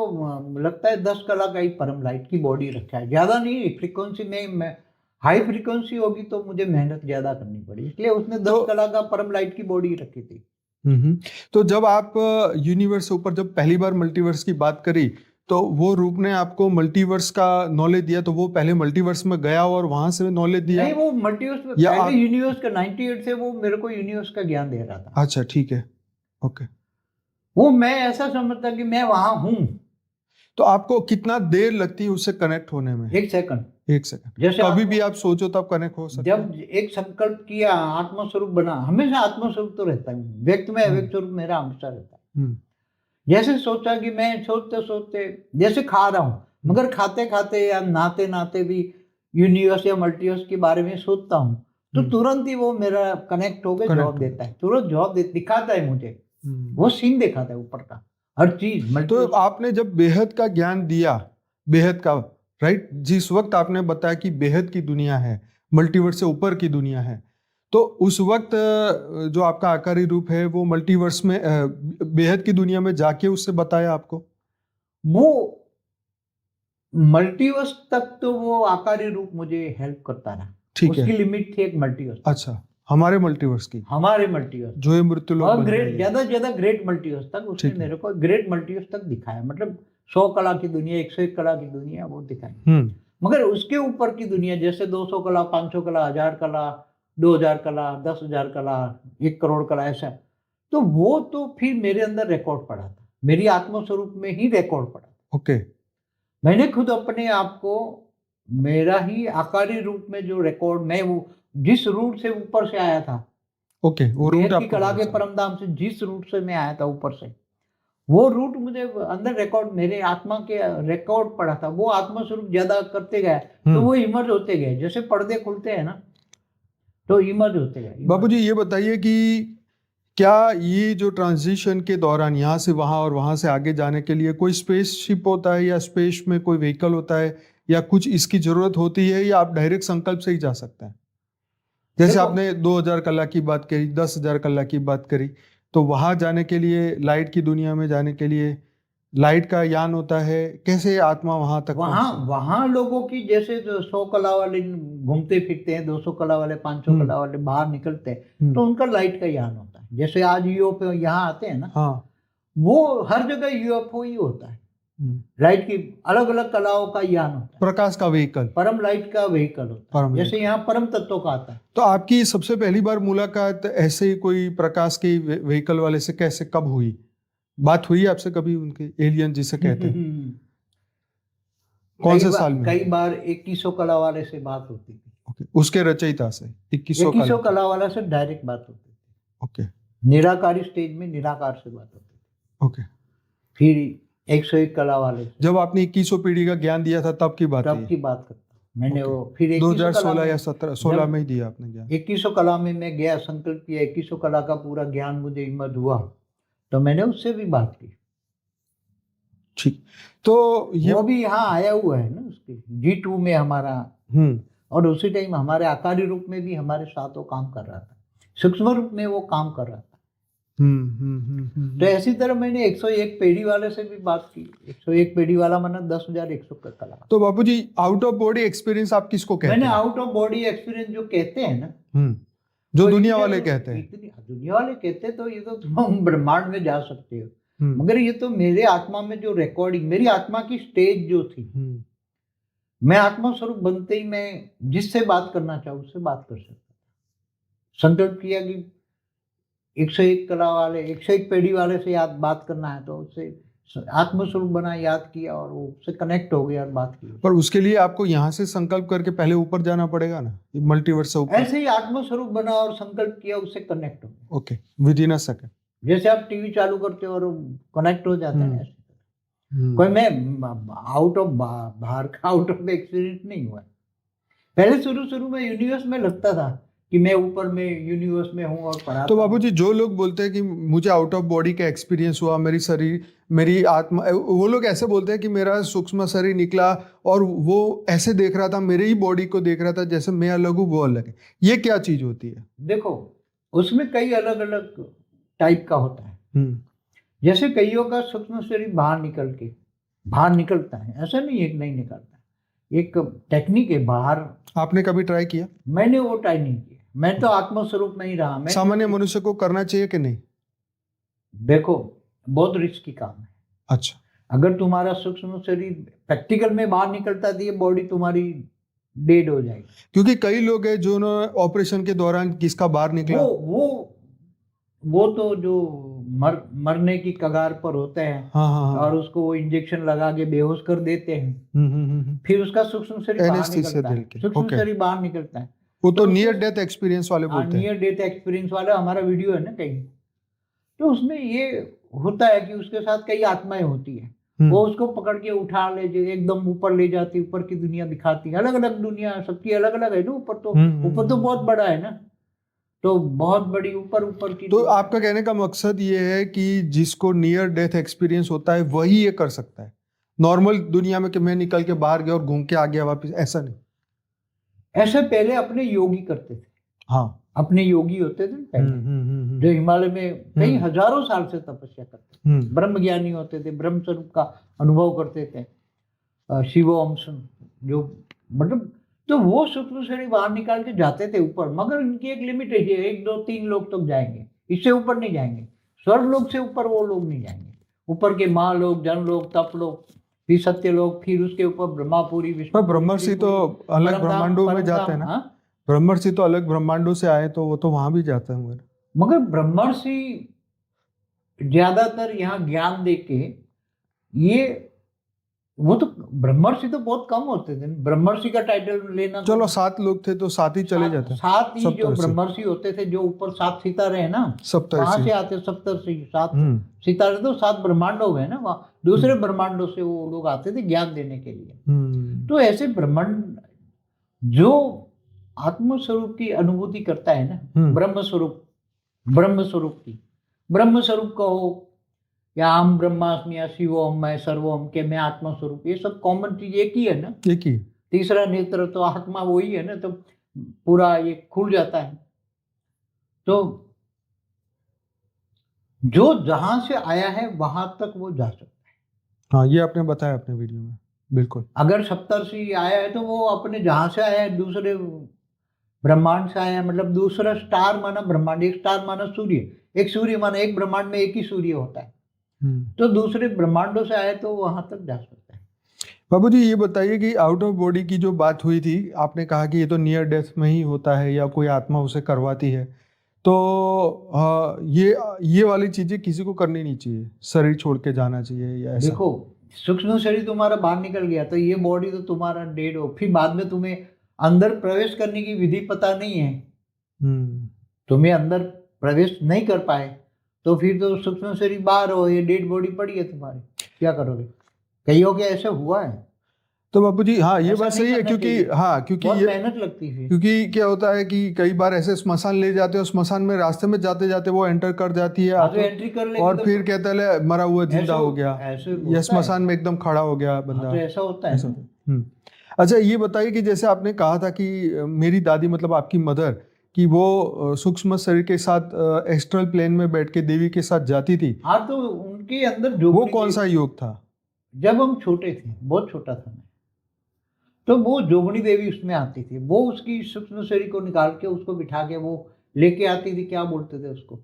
लगता है 10 कला का ही परम लाइट की बॉडी रखा है, ज्यादा नहीं। फ्रीक्वेंसी में हाई फ्रीक्वेंसी होगी तो मुझे मेहनत ज्यादा करनी पड़ी, इसलिए उसने 10 कला का परम लाइट की बॉडी रखी थी। तो जब आप यूनिवर्स से ऊपर, जब पहली बार मल्टीवर्स की बात करी, तो वो रूप ने आपको मल्टीवर्स का नॉलेज दिया, तो वो पहले मल्टीवर्स में गया और वहां से नॉलेज दिया? नहीं, वो मल्टीवर्स में पहले यूनिवर्स का 98 से वो मेरे को यूनिवर्स का ज्ञान दे रहा था। अच्छा, ठीक है, ओके। वो मैं ऐसा समझता कि मैं वहां हूं। तो आपको कितना देर लगती है उससे कनेक्ट होने में? 1 सेकंड। एक सेकंड। जैसे कभी भी आप सोचो तब कनेक्ट हो सकते जब एक संकल्प किया, आत्मस्वरूप बना, हमेशा आत्मस्वरूप तो रहता है, व्यक्त में अव्यक्त स्वरूप मेरा हमेशा रहता है। जैसे सोचा कि मैं सोचते सोचते, जैसे खा रहा हूं मगर खाते खाते या नहाते नहाते भी यूनिवर्स या मल्टीवर्स के बारे में सोचता हूँ, तो तुरंत ही वो मेरा कनेक्ट होकर जवाब देता है, तुरंत जवाब दिखाता है मुझे, वो सीन दिखाता है ऊपर का हर चीज। तो आपने जब बेहद का ज्ञान दिया, बेहद का, राइट, जिस वक्त आपने बताया कि बेहद की दुनिया है, मल्टीवर्स से ऊपर की दुनिया है, तो उस वक्त जो आपका आकारी रूप है वो मल्टीवर्स में बेहद की दुनिया में जाके उससे बताया आपको? वो मल्टीवर्स तक तो वो आकारी रूप मुझे हेल्प करता रहा, ठीक है। उसकी लिमिट थी एक मल्टीवर्स। अच्छा, हमारे मल्टीवर्स की, हमारे मल्टीवर्स जो ये मृत्युलोक बन ग्रेट, जाएगी। ज्यादा से ज्यादा ग्रेट मल्टीवर्स तक उसने मेरे को ग्रेट मल्टीवर्स तक दिखाया, मतलब 100 कला की दुनिया, 101 कला की दुनिया वो दिखाई। मगर उसके ऊपर की दुनिया, जैसे 200 कला, 500 कला, 1000 कला, 2000 कला, 10,000 कला, 1 करोड़ कला, ऐसा, तो वो तो फिर मेरे अंदर रिकॉर्ड पड़ा था, मेरी आत्मस्वरूप में ही रिकॉर्ड पड़ा था। ओके। मैंने खुद अपने आप को, मेरा ही आकारी रूप में जो रिकॉर्ड, मैं वो जिस रूट से ऊपर से आया था, ओके, वो रूट की कला के परमधाम से जिस रूट से मैं आया था ऊपर से, वो रूट मुझे अंदर रिकॉर्ड, मेरे आत्मा के रिकॉर्ड पड़ा था। वो आत्मा स्वरूप ज्यादा करते गए तो वो इमर्ज होते गए, जैसे पर्दे खुलते हैं ना, तो इमर्ज होते गए। बाबूजी ये बताइए कि क्या ये जो ट्रांजिशन के दौरान यहाँ से वहाँ और वहाँ से आगे जाने के लिए कोई स्पेसशिप होता है या स्पेस में कोई व्हीकल होता है या कुछ इसकी जरूरत होती है, या आप डायरेक्ट संकल्प से ही जा सकते हैं? जैसे आपने 2000 कला की बात करी, 10,000 कला की बात करी, तो वहां जाने के लिए, लाइट की दुनिया में जाने के लिए लाइट का यान होता है, कैसे आत्मा वहां तक वहां लोगों की, जैसे 100 कला वाले घूमते फिरते हैं, 200 कला वाले, 500 कला वाले बाहर निकलते हैं, तो उनका लाइट का यान होता है। जैसे आज यूएफओ यहाँ आते हैं ना, हाँ, वो हर जगह यूएफओ ही होता है। लाइट की अलग अलग कलाओं का यान होता है, प्रकाश का व्हीकल, परम लाइट का व्हीकल होता है, जैसे यहाँ परम तत्व का आता है। तो आपकी सबसे पहली बार मुलाकात ऐसे ही कोई प्रकाश के व्हीकल वाले से कैसे, कब हुई? बात हुई आपसे कभी उनके, एलियन जिसे कहते हैं? कौन से साल में? कई बार 2100 कला वाले से बात होती थी। ओके, उसके रचयिता से 2100 कला वाला से डायरेक्ट बात होती थी। ओके। निराकारी स्टेज में निराकार से बात होती थी। ओके। फिर 101 कला वाले से, जब आपने 2100 पीढ़ी का ज्ञान दिया था तब की बात है? तब की बात करता मैंने। वो फिर 2016 या 16 में ही दिया आपने ज्ञान। 2100 कला में मैं गया, संकल्प किया, 2100 कला का पूरा ज्ञान मुझे इमर्ज हुआ, तो मैंने उससे भी बात की। ठीक, तो ये वो भी यहाँ आया हुआ है ना, उसके G2 में हमारा, और उसी टाइम हमारे आकारी रूप में भी हमारे साथ वो काम कर रहा था, सूक्ष्म रूप में वो काम कर रहा था। तो ऐसी तरह मैंने 101 पेढ़ी वाले से भी बात की। 101 पेढ़ी वाला माना 10,100 का कला। तो बापूजी आउट ऑफ बॉडी एक्सपीरियंस आप किसको कहते हैं? मैंने आउट ऑफ बॉडी एक्सपीरियंस जो कहते हैं ना, जो तो दुनिया वाले कहते हैं, दुनिया वाले कहते हैं, तो ये तो तुम ब्रह्मांड में जा सकते हो, मगर ये तो मेरे आत्मा में जो रिकॉर्डिंग, मेरी आत्मा की स्टेज जो थी, मैं आत्मा स्वरूप बनते ही मैं जिससे बात करना चाहूँ उससे बात कर सकता था। संकल्प किया कि 101 कला वाले, 101 पेढ़ी वाले से याद बात करना है, तो उससे आत्मस्वरूप बना, याद किया और वो उससे कनेक्ट हो गया और बात की। पर उसके लिए आपको यहाँ से संकल्प करके पहले ऊपर जाना पड़ेगा ना, मल्टीवर्स से ऊपर। ऐसे ही आत्मस्वरूप बना और संकल्प किया, उससे कनेक्ट हो गया। Okay, with in a second. जैसे आप टीवी चालू करते हो और कनेक्ट हो जाता है, ऐसे कोई मैं आउट ऑफ बाहर का आउट ऑफ एक्सपीरियंस नहीं हुआ। पहले शुरू में यूनिवर्स में लगता था कि मैं ऊपर में यूनिवर्स में हूँ और पढ़ा। तो बाबूजी जो लोग बोलते हैं कि मुझे आउट ऑफ बॉडी का एक्सपीरियंस हुआ, मेरी शरीर, मेरी आत्मा, वो लोग ऐसे बोलते हैं कि मेरा सूक्ष्म शरीर निकला और वो ऐसे देख रहा था, मेरे ही बॉडी को देख रहा था, जैसे मैं अलग हूँ वो अलग है। ये क्या चीज होती है? देखो, उसमें कई अलग अलग टाइप का होता है। जैसे कईयों का सूक्ष्म शरीर बाहर निकलता है, ऐसा नहीं है कि नहीं निकलता, एक टेक्निक है बाहर। आपने कभी ट्राई किया? मैंने वो ट्राई नहीं किया, मैं तो आत्मस्वरूप में ही रहा। सामान्य मनुष्य को करना चाहिए कि नहीं? देखो, बहुत रिस्की काम है। अच्छा, अगर तुम्हारा सूक्ष्म शरीर प्रैक्टिकल में बाहर निकलता है, बॉडी तुम्हारी डेड हो जाएगी। क्योंकि कई लोग हैं जो ऑपरेशन के दौरान किसका बाहर निकला, वो तो जो मरने की कगार पर होते हैं, हाँ हाँ हाँ, और उसको वो इंजेक्शन लगा के बेहोश कर देते हैं, फिर उसका सूक्ष्म शरीर बाहर एनेस्थीसिया निकलता दिल है, के, सूक्ष्म ओके। शरीर बाहर निकलता है। वो तो तो नियर उसको डेथ एक्सपीरियंस वाले बोलते हैं। नियर डेथ एक्सपीरियंस वाला हमारा वीडियो है ना कहीं, तो उसमें ये होता है कि उसके साथ कई आत्माएं होती है, वो उसको पकड़ के उठा ले एकदम ऊपर ले जाती, ऊपर की दुनिया दिखाती है। अलग अलग दुनिया सबकी अलग अलग है ना, ऊपर तो बहुत बड़ा है ना, तो बहुत बड़ी ऊपर ऊपर की। तो आपका कहने का मकसद ये है कि जिसको नियर डेथ एक्सपीरियंस होता है वही ये कर सकता है, नॉर्मल दुनिया में कि मैं निकल के बाहर गया और घूम के आ गया वापस, ऐसा नहीं। ऐसे पहले अपने योगी करते थे। हाँ, अपने योगी होते थे पहले, जो हिमालय में कई हजारों साल से तपस्या करते थे, ब्रह्म ज्ञानी होते थे, ब्रह्म स्वरूप का अनुभव करते थे, शिवोम जो मतलब, तो वो सूक्ष्म शरीर बाहर निकाल के जाते थे ऊपर, मगर इनकी एक लिमिट है, 1 2 3 लोग तक जाएंगे, इससे ऊपर नहीं जाएंगे। स्वर्ग लोग से ऊपर वो लोग नहीं जाएंगे, ऊपर के महालोक, जन लोग, तप लोग, फिर सत्य लोग, फिर उसके ऊपर ब्रह्मापुरी, विष्णु। ब्रह्मर्षि तो अलग ब्रह्मांडों में जाते हैं ना, ब्रह्मर्षि तो अलग ब्रह्मांडों से आए, तो वो तो वहां भी जाते हैं। मगर ब्रह्मर्षि ज्यादातर यहाँ ज्ञान देके ये, वो तो ब्रह्मर्षि तो बहुत कम होते थे, ब्रह्मर्षि का टाइटल लेना। चलो 7 लोग थे तो 7 ही चले जाते हैं। 7 ही जो ब्रह्मर्षि होते थे, जो ऊपर 7 सितारे हैं ना, वहां से आते, सप्तर्षि 7 सितारे, तो 7 ब्रह्मांड हो गए ना, वहां दूसरे ब्रह्मांडों से वो लोग आते थे ज्ञान देने के लिए। तो ऐसे ब्रह्मांड जो आत्मस्वरूप की अनुभूति करता है ना, ब्रह्म स्वरूप की, ब्रह्म स्वरूप का हो, या हम ब्रह्मास्मि, या शिवोम, मैं सर्वोम, के मैं आत्मा स्वरूप, ये सब कॉमन चीज एक ही है ना, एक ही। तीसरा नेत्र तो आत्मा वही है ना, तो पूरा ये खुल जाता है। तो जो जहां से आया है वहां तक वो जा सकता है। हाँ, ये आपने बताया अपने वीडियो में, बिल्कुल। अगर सप्तर्षि आया है तो वो अपने जहां से आया है, दूसरे ब्रह्मांड से आया है, मतलब दूसरा स्टार माना ब्रह्मांड, एक स्टार माना सूर्य, एक सूर्य माना, एक ब्रह्मांड में एक ही सूर्य होता है, तो दूसरे ब्रह्मांडों से आए तो वहां तक जा सकता है। बाबू जी, ये बताइए कि आउट ऑफ बॉडी की जो बात हुई थी, आपने कहा कि ये तो नियर डेथ में ही होता है या कोई आत्मा उसे करवाती है, तो ये वाली चीजें किसी को करनी नहीं चाहिए, शरीर छोड़ के जाना चाहिए या ऐसा? देखो, सूक्ष्म शरीर तुम्हारा बाहर निकल गया तो ये बॉडी तो तुम्हारा डेड हो, फिर बाद में तुम्हें अंदर प्रवेश करने की विधि पता नहीं है, तुम्हें अंदर प्रवेश नहीं कर पाए, तो फिर तो सूक्ष्म शरीर बाहर हो, ये डेड बॉडी पड़ी है तुम्हारी, क्या करोगे? कईयों के ऐसे हुआ है। तो बापू जी, हाँ ये बात सही है, क्योंकि ये मेहनत लगती है, क्योंकि क्या होता है कि कई बार ऐसे स्मशान ले जाते हैं, स्मशान में रास्ते में जाते जाते वो एंटर कर जाती है, तो एंट्री कर ले, और तो फिर कहता है मरा हुआ जिंदा हो गया, या स्मशान में एकदम खड़ा हो गया बंदा, तो ऐसा होता है। अच्छा, ये बताइए कि जैसे आपने कहा था कि मेरी दादी, मतलब आपकी मदर, कि वो सूक्ष्म शरीर के साथ एस्ट्रल प्लेन में बैठ के देवी के साथ जाती थी। हाँ, तो उनके अंदर वो कौन सा योग था? जब हम छोटे थे, बहुत छोटा था मैं, तो वो जोगनी देवी उसमें आती थी, वो उसकी सूक्ष्म शरीर को निकाल के उसको बिठा के वो लेके आती थी, क्या बोलते थे उसको,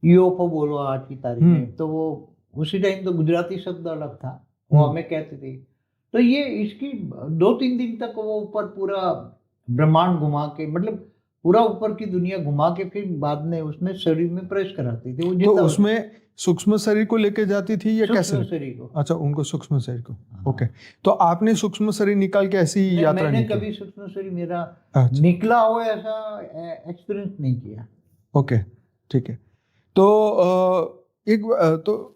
यूएफओ बोलो आज की तारीख में, तो वो उसी टाइम तो गुजराती शब्द अलग था, वो हमें कहते थे। तो ये इसकी 2-3 दिन तक वो ऊपर पूरा ब्रह्मांड घुमा के, मतलब पूरा ऊपर की दुनिया घुमा के, फिर बाद में उसमें शरीर में प्रवेश कराती थी। वो तो उसमें सूक्ष्म शरीर को लेके जाती थी या कैसे? शरीर को। अच्छा, उनको सूक्ष्म शरीर को। ओके, तो आपने सूक्ष्म शरीर निकाल के ऐसी यात्रा नहीं की? मैंने कभी सूक्ष्म शरीर मेरा निकला हो ऐसा एक्सपीरियंस नहीं किया। ओके, ठीक है। तो तो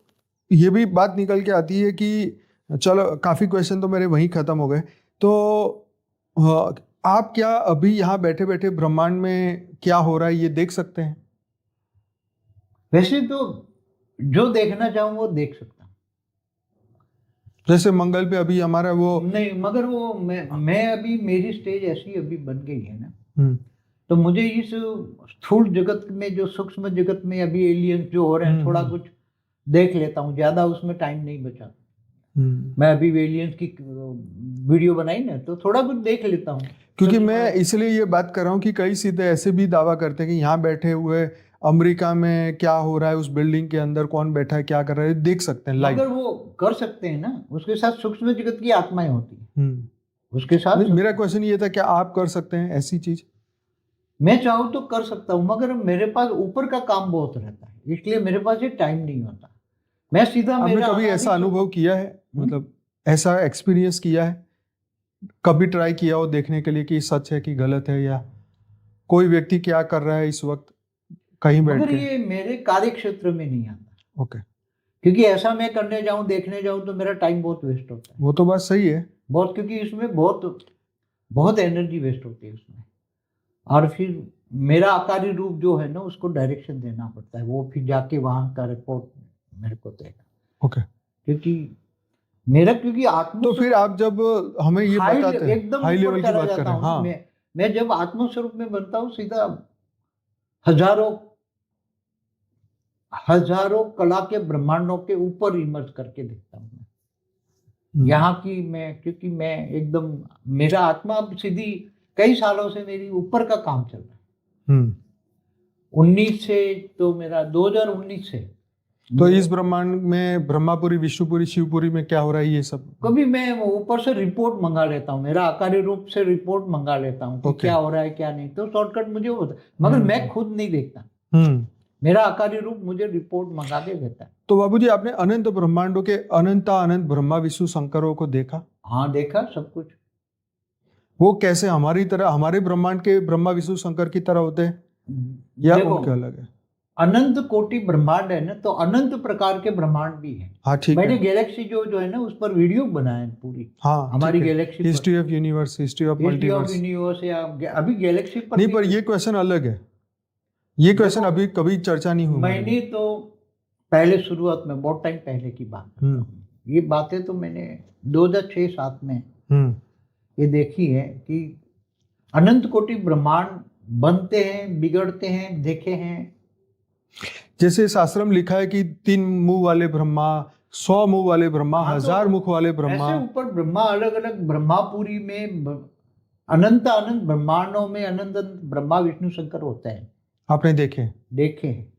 ये भी बात निकल के आती है कि चलो, काफ़ी क्वेश्चन तो मेरे वहीं ख़त्म हो गए। तो आप क्या अभी यहाँ बैठे बैठे ब्रह्मांड में क्या हो रहा है ये देख सकते हैं? वैसे तो जो देखना चाहूँ वो देख सकता हूँ। जैसे मंगल पे अभी हमारा वो नहीं, मगर वो मैं अभी, मेरी स्टेज ऐसी अभी बन गई है ना, तो मुझे इस स्थूल जगत में, जो सूक्ष्म जगत में अभी एलियंस जो हो रहे हैं, थोड़ा कुछ देख लेता हूँ, ज्यादा उसमें टाइम नहीं बचा। मैं अभी एलियंस की वीडियो बनाई ना, तो थोड़ा कुछ देख लेता हूँ। क्योंकि मैं इसलिए ये बात कर रहा हूँ कि कई सीधे ऐसे भी दावा करते हैं कि यहाँ बैठे हुए अमेरिका में क्या हो रहा है, उस बिल्डिंग के अंदर कौन बैठा है, क्या कर रहा है, देख सकते हैं लाइव। अगर वो कर सकते हैं ना, उसके साथ सूक्ष्म जगत की आत्माएं होती है, उसके साथ। मेरा क्वेश्चन ये था, क्या आप कर सकते हैं ऐसी चीज? मैं चाहूँ तो कर सकता हूँ, मगर मेरे पास ऊपर का काम बहुत रहता है, इसलिए मेरे पास ये टाइम नहीं होता। मैं सीधा आपने मेरा कभी ऐसा अनुभव किया है, मतलब ऐसा एक्सपीरियंस किया है, कभी ट्राई किया हो देखने के लिए कि सच है कि गलत है, या कोई व्यक्ति क्या कर रहा है इस वक्त कहीं बैठ मगर के? ये मेरे कार्य क्षेत्र में नहीं आता, ओके, क्योंकि ऐसा मैं करने जाऊं, देखने जाऊं तो मेरा टाइम बहुत वेस्ट होता है, वो तो बात सही है। बहुत, क्योंकि इसमें बहुत बहुत एनर्जी वेस्ट होती है उसमें। और फिर मेरा आकारी रूप जो है ना, उसको डायरेक्शन देना पड़ता है, वो फिर जाके वहां का रिपोर्ट मेरे को देगा। ओके, क्योंकि आत्म तो फिर आप जब हमें ये हाई बताते हैं, एकदम हाई ऊपर लेवल की चला बात कर जाता रहे हैं, हूँ ना, हाँ, मैं जब आत्मस्वरूप में बनता हूँ, सीधा हजारों हजारों कला के ब्रह्मांडों के ऊपर इमर्ज करके देखता हूँ मैं। यहाँ की मैं, क्योंकि मैं एकदम, मेरा आत्मा अब सीधी कई सालों से मेरी ऊपर का काम चल रहा है। 19 से, तो मेरा 2019 से। तो इस ब्रह्मांड में ब्रह्मापुरी, विष्णुपुरी, शिवपुरी में क्या हो रहा है ये सब? कभी मैं ऊपर से रिपोर्ट मंगा लेता हूँ, मेरा आकारी रूप से रिपोर्ट मंगा लेता हूँ कि क्या हो रहा है क्या नहीं, तो शॉर्टकट मुझे होता है, मगर मैं खुद नहीं देखता। मेरा आकारी रूप मुझे रिपोर्ट मंगा के देता है। तो बाबूजी, आपने अनंत ब्रह्मांडों के अनंता अनंत ब्रह्मा विष्णु शंकरों को देखा? हाँ, देखा सब कुछ। वो कैसे हमारी तरह, हमारे ब्रह्मांड के ब्रह्मा विष्णु शंकर की तरह होते हैं, या उनके अलग है? अनंत कोटि ब्रह्मांड है ना, तो अनंत प्रकार के ब्रह्मांड भी है। हाँ, ठीक है। मैंने गैलेक्सी जो है ना, उस पर वीडियो बनाया पूरी। हाँ, हमारी Galaxy, history of universe, history of multiverse, या अभी गैलेक्सी पर नहीं, पर ये क्वेश्चन अलग है, ये क्वेश्चन अभी कभी चर्चा नहीं हुई। मैंने तो पहले शुरुआत में, बहुत टाइम पहले की बात करता हूँ, ये बातें तो मैंने 2006-7 में ये देखी है कि अनंत कोटि ब्रह्मांड बनते हैं, बिगड़ते हैं, देखे हैं। जैसे शास्त्र में लिखा है कि 3 मुंह वाले ब्रह्मा, 100 मुंह वाले ब्रह्मा, 1000 मुख वाले ब्रह्मा, ऐसे ऊपर ब्रह्मा अलग अलग, ब्रह्मापुरी में अनंत अनंत ब्रह्मांडों में अनंत अनंत ब्रह्मा विष्णु शंकर होते हैं। आपने देखे? देखे हैं।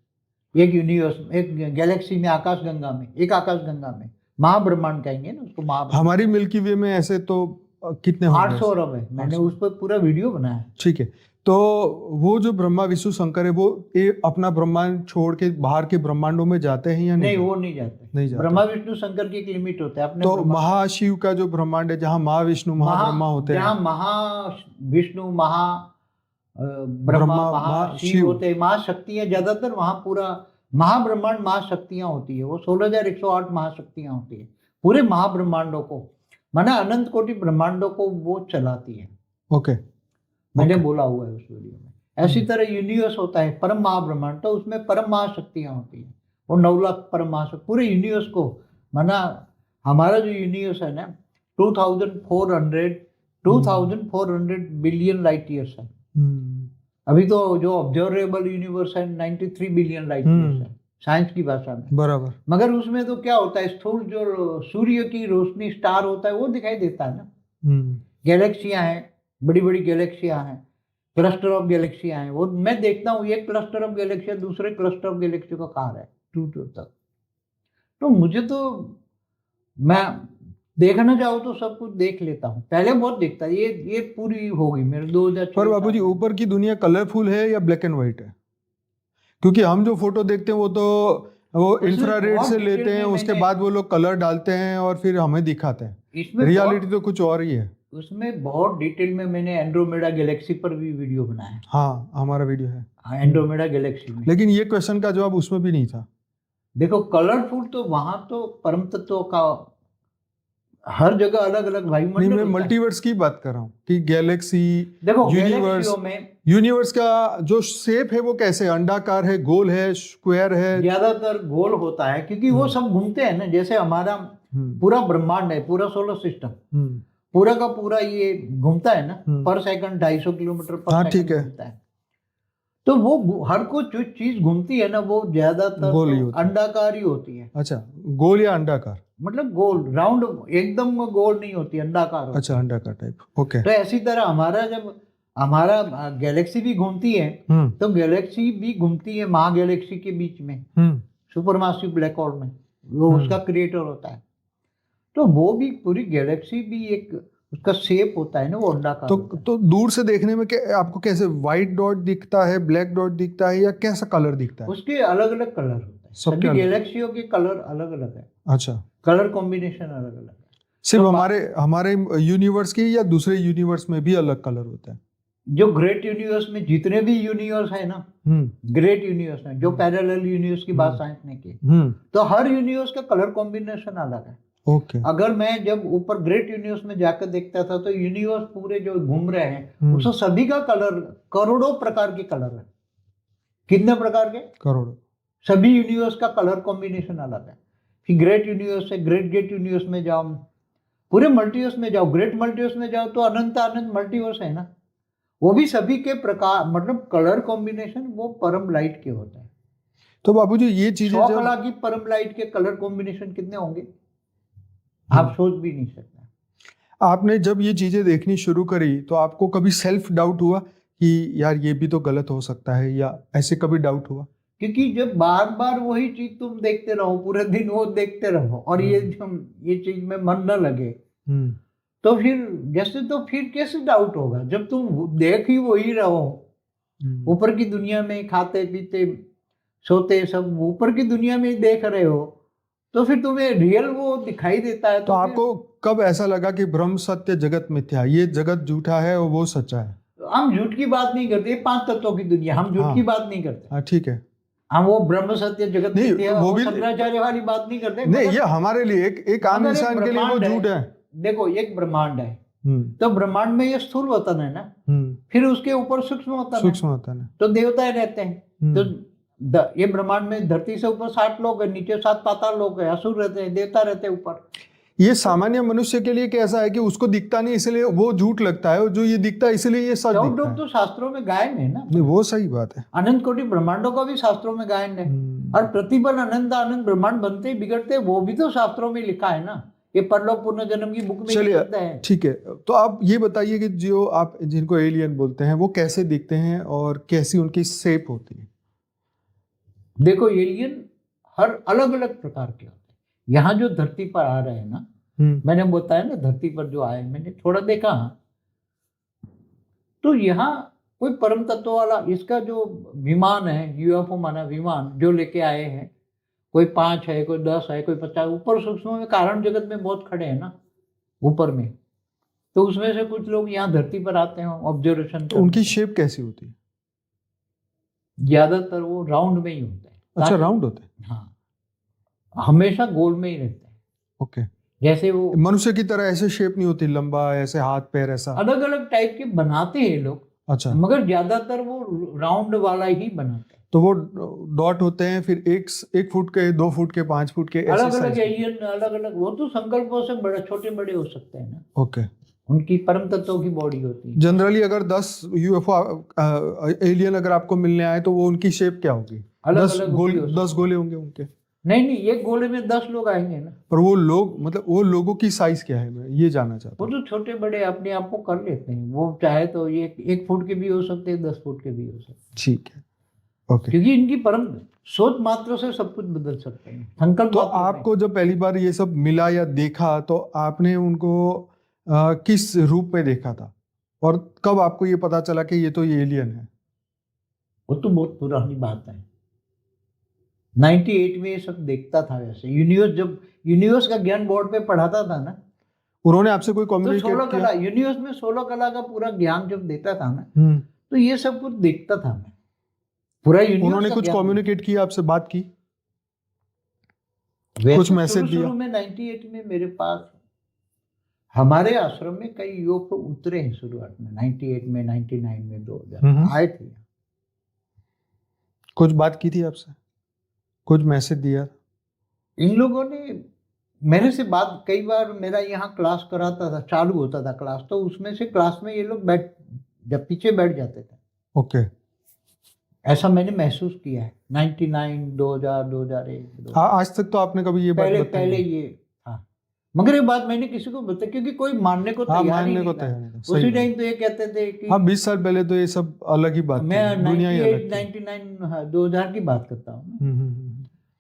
एक यूनिवर्स, एक गैलेक्सी में, आकाश गंगा में, एक आकाश गंगा में, महाब्रह्मांड कहेंगे ना उसको, महाब्रह्मांड। हमारी मिल्की वे में ऐसे तो कितने 800 अरब है। मैंने उस पर पूरा वीडियो बनाया है। ठीक है, तो वो जो ब्रह्मा विष्णु शंकर है, वो अपना ब्रह्मांड छोड़ के बाहर के ब्रह्मांडों में जाते हैं या नहीं? नहीं, वो नहीं जाते, नहीं जाते। ब्रह्मा विष्णु शंकर की एक लिमिट होता है अपने। तो महाशिव का जो ब्रह्मांड है, जहाँ महाविष्णु महाब्रह्मा होते हैं, जहाँ महाविष्णु ब्रह्मा महाशिव होते हैं, महाशक्तियां ज्यादातर, वहां पूरा महाब्रह्मांड महाशक्तियां होती है। वो 16,108 महाशक्तियां होती है पूरे महाब्रह्मांडों को, माना अनंत कोटि ब्रह्मांडों को वो चलाती है। ओके, मैंने बोला हुआ है उस वीडियो में। ऐसी तरह यूनिवर्स होता है परम महाब्रह्मांड, तो उसमें परम महाशक्तियां होती है। वो 9 लाख परम महाशक्ति पूरे यूनिवर्स को, माना हमारा जो यूनिवर्स है ना, 2400 बिलियन लाइट ईयर्स है। अभी तो जो ऑब्जर्वेबल यूनिवर्स है 93 बिलियन लाइट ईयर्स है, साइंस की भाषा में, बराबर। मगर उसमें तो क्या होता है, स्थूल जो सूर्य की रोशनी, स्टार होता है, वो दिखाई देता है ना। गैलेक्सियां हैं, बड़ी बड़ी गैलेक्सियां हैं, क्लस्टर ऑफ गैलेक्सियां हैं, वो मैं देखता हूँ, एक क्लस्टर ऑफ गैलेक्सिया दूसरे क्लस्टर ऑफ गैलेक्सी का कहाँ है, दूर तक। तो मुझे तो, मैं देखना चाहूँ तो सब कुछ देख लेता हूँ, पहले बहुत देखता। ये पूरी हो गई मेरे 2006। पर बाबूजी, ऊपर की दुनिया कलरफुल है या ब्लैक एंड व्हाइट है? क्योंकि हम जो फोटो देखते हैं वो इंफ्रारेड से लेते हैं, उसके बाद वो लोग कलर डालते हैं और फिर हमें दिखाते हैं। इसमें रियलिटी तो कुछ और ही है। उसमें बहुत डिटेल में मैंने एंड्रोमेडा गैलेक्सी पर भी वीडियो बनाया है। हाँ, हमारा वीडियो है एंड्रोमेडा गैलेक्सी में। लेकिन ये क्वेश्चन का जवाब उसमें भी नहीं था। देखो, कलरफुल तो वहां तो परम तत्वों का हर जगह अलग अलग वायुमंडल। नहीं, मैं मल्टीवर्स की बात कर रहा हूँ कि गैलेक्सी, देखो यूनिवर्स का जो शेप है वो कैसे, अंडाकार है, गोल है, स्क्वायर है? ज्यादातर गोल होता है, क्योंकि वो सब घूमते हैं ना। जैसे हमारा पूरा ब्रह्मांड है, पूरा सोलर सिस्टम पूरा का पूरा ये घूमता है ना, पर सेकंड 250 किलोमीटर पर सेकंड घूमता है। तो वो हर कोई जो चीज घूमती है ना, वो ज्यादातर अंडाकार ही होती है। अच्छा, गोल या अंडाकार? मतलब गोल, राउंड, एकदम गोल नहीं होती, अंडाकार होती। अच्छा, अंडाकार टाइप। ओके। तो ऐसी तरह हमारा गैलेक्सी भी घूमती है, तो गैलेक्सी भी घूमती है महागैलेक्सी के बीच में, सुपरमासिव ब्लैक होल में, वो उसका क्रिएटर होता है। तो वो भी पूरी गैलेक्सी भी एक उसका शेप होता है ना वो अंडाकार होता है। तो दूर से देखने में आपको कैसे व्हाइट डॉट दिखता है, ब्लैक डॉट दिखता है, या कैसा कलर दिखता है? उसके अलग अलग कलर होता है, सबके सभी अलग? गैलेक्सियों के कलर अलग अलग है, अच्छा, कलर कॉम्बिनेशन अलग अलग है। सिर्फ तो हमारे यूनिवर्स की या दूसरे यूनिवर्स में भी अलग कलर होता है? जो ग्रेट यूनिवर्स में जितने भी यूनिवर्स है ना, ग्रेट यूनिवर्स में जो पैरेलल यूनिवर्स की बात साइंस ने की, तो हर यूनिवर्स का कलर कॉम्बिनेशन अलग है। ओके। अगर मैं जब ऊपर ग्रेट यूनिवर्स में जाकर देखता था तो यूनिवर्स पूरे जो घूम रहे हैं उसमें सभी का कलर, करोड़ों प्रकार के कलर है। कितने प्रकार के? करोड़ों। सभी यूनिवर्स का कलर कॉम्बिनेशन अलग है। फिर ग्रेट यूनिवर्स से ग्रेट गेट यूनिवर्स में जाओ, पूरे मल्टीवर्स में जाओ, ग्रेट मल्टीवर्स में जाओ तो अनंत अनंत मल्टीवर्स है ना, वो भी सभी के प्रकार, मतलब कलर कॉम्बिनेशन वो परम लाइट के होते हैं। तो बाबूजी ये चीजें 100 कला की परम लाइट के कलर कॉम्बिनेशन कितने होंगे आप सोच भी नहीं सकते। आपने जब ये चीजें देखनी शुरू करी तो आपको कभी सेल्फ डाउट हुआ कि यार ये भी तो गलत हो सकता है, या ऐसे कभी डाउट हुआ? क्योंकि जब बार बार वही चीज तुम देखते रहो, पूरे दिन वो देखते रहो और ये चीज में मन न लगे, तो फिर कैसे डाउट होगा? जब तुम देख ही वही रहो, ऊपर की दुनिया में खाते पीते सोते सब ऊपर की दुनिया में देख रहे हो, तो फिर तुम्हें रियल वो दिखाई देता है। तो आपको कब ऐसा लगा कि ब्रह्म सत्य जगत मिथ्या, ये जगत झूठा है और वो सच्चा है? हम झूठ की बात नहीं करते, 5 तत्वों की दुनिया, हम झूठ की बात नहीं करते। ठीक है, हम वो ब्रह्म सत्य जगत मिथ्या वो भी शंकराचार्य वाली बात नहीं करते। नहीं, ये हमारे लिए एक आम इंसान के लिए वो झूठ है। देखो एक ब्रह्मांड है, तो ब्रह्मांड में ये स्थूल वतन है ना, फिर उसके ऊपर सूक्ष्म वतन है, तो देवताएं रहते हैं। तो ये ब्रह्मांड में धरती से ऊपर 60 लोग है, नीचे 7 पाताल लोग है, असुर रहते हैं, देवता रहते हैं ऊपर। ये सामान्य मनुष्य के लिए कैसा है कि उसको दिखता नहीं इसलिए वो झूठ लगता है, और जो ये दिखता है इसलिए ये सच दिखता है। तो शास्त्रों में गायन है ना। नहीं, वो सही बात है। अनंत कोटि ब्रह्मांडों का भी शास्त्रों में गायन है, और प्रतिपल अनंत अनंत ब्रह्मांड बनते ही बिगड़ते, वो भी तो शास्त्रों में लिखा है ना, ये परलोक पुनर्जन्म की बुक में लिखा है। ठीक है, तो आप ये बताइए कि जो आप जिनको एलियन बोलते हैं वो कैसे दिखते हैं और कैसी उनकी शेप होती है? देखो एलियन हर अलग अलग प्रकार के होते हैं। यहाँ जो धरती पर आ रहे हैं ना, मैंने बताया ना धरती पर जो आए, मैंने थोड़ा देखा, तो यहाँ कोई परम तत्व वाला इसका जो विमान है, यूएफओ माना विमान जो लेके आए हैं, कोई 5 है, कोई 10 है, कोई 50, ऊपर सूक्ष्म में कारण जगत में बहुत खड़े हैं ना ऊपर में, तो उसमें से कुछ लोग यहाँ धरती पर आते हैं ऑब्जर्वेशन। तो उनकी शेप कैसी होती है? ज्यादातर वो राउंड में ही होते हैं। अच्छा, राउंड होते हैं? हाँ, हमेशा गोल में ही रहते हैं। ओके। जैसे वो मनुष्य की तरह ऐसे शेप नहीं होती, लंबा ऐसे हाथ पैर ऐसा? अलग अलग टाइप के बनाते हैं लोग। अच्छा, मगर ज्यादातर वो राउंड वाला ही बनाते हैं। तो वो डॉट होते हैं, फिर 1 फुट के, 2 फुट के, 5 फुट के, अलग अलग एलियन, अलग अलग, वो तो संकल्पों से बड़े छोटे बड़े हो सकते हैं ना। ओके। उनकी परम तत्वों की बॉडी होती है। जनरली अगर 10 यूएफओ एलियन अगर आपको मिलने आए तो वो उनकी शेप क्या होगी? 10 गोले होंगे उनके? नहीं, एक गोले में 10 लोग आएंगे ना। पर वो लोग, मतलब वो लोगों की साइज क्या है, मैं ये जानना चाहता हूँ। वो तो छोटे बड़े अपने आप को कर लेते हैं, वो चाहे तो ये 1 फुट के भी हो सकते हैं, 10 फुट के भी हो सकते हैं। ठीक है, ओके। क्योंकि इनकी परम सोच मात्र से सब कुछ बदल सकते हैं, संकल्प। तो आपको जब पहली बार ये सब मिला या देखा तो आपने उनको किस रूप में देखा था, और कब आपको ये पता चला कि ये तो ये एलियन है? वो तो बहुत पुरानी बात है, 98 में ये सब देखता था। वैसे यूनिवर्स का ज्ञान बोर्ड पे पढ़ाता था ना, उन्होंने आपसे कोई कम्युनिकेट किया? यूनिवर्स में 16 कला का पूरा ज्ञान जब देता था ना, तो ये सब कुछ देखता था मैं पूरा यूनिवर्स। उन्होंने कुछ कम्युनिकेट किया आपसे, बात की, कुछ मैसेज दिया? शुरू में 98 में मेरे पास हमारे आश्रम में कई योग उतरे हैं शुरुआत में, 98 में, 99 में, 2000 आए थे। कुछ बात की थी आपसे, कुछ मैसेज दिया? इन लोगों ने मेरे से बात, कई बार मेरा यहाँ क्लास कराता था, चालू होता था क्लास, तो उसमें से क्लास में ये लोग जब पीछे बैठ जाते थे। ओके। ऐसा मैंने महसूस किया है 99, 2000, 2001। हाँ, आज तक तो आपने कभी ये बात बताई? पहले ये था, मगर ये बात मैंने किसी को बताई क्योंकि कोई मानने को तैयार नहीं था। उसी टाइम तो ये कहते थे कि हाँ, 20 साल पहले तो ये सब अलग ही बात थी, मैं दुनिया ही अलग थी। 99, 2000 की बात करता हूँ।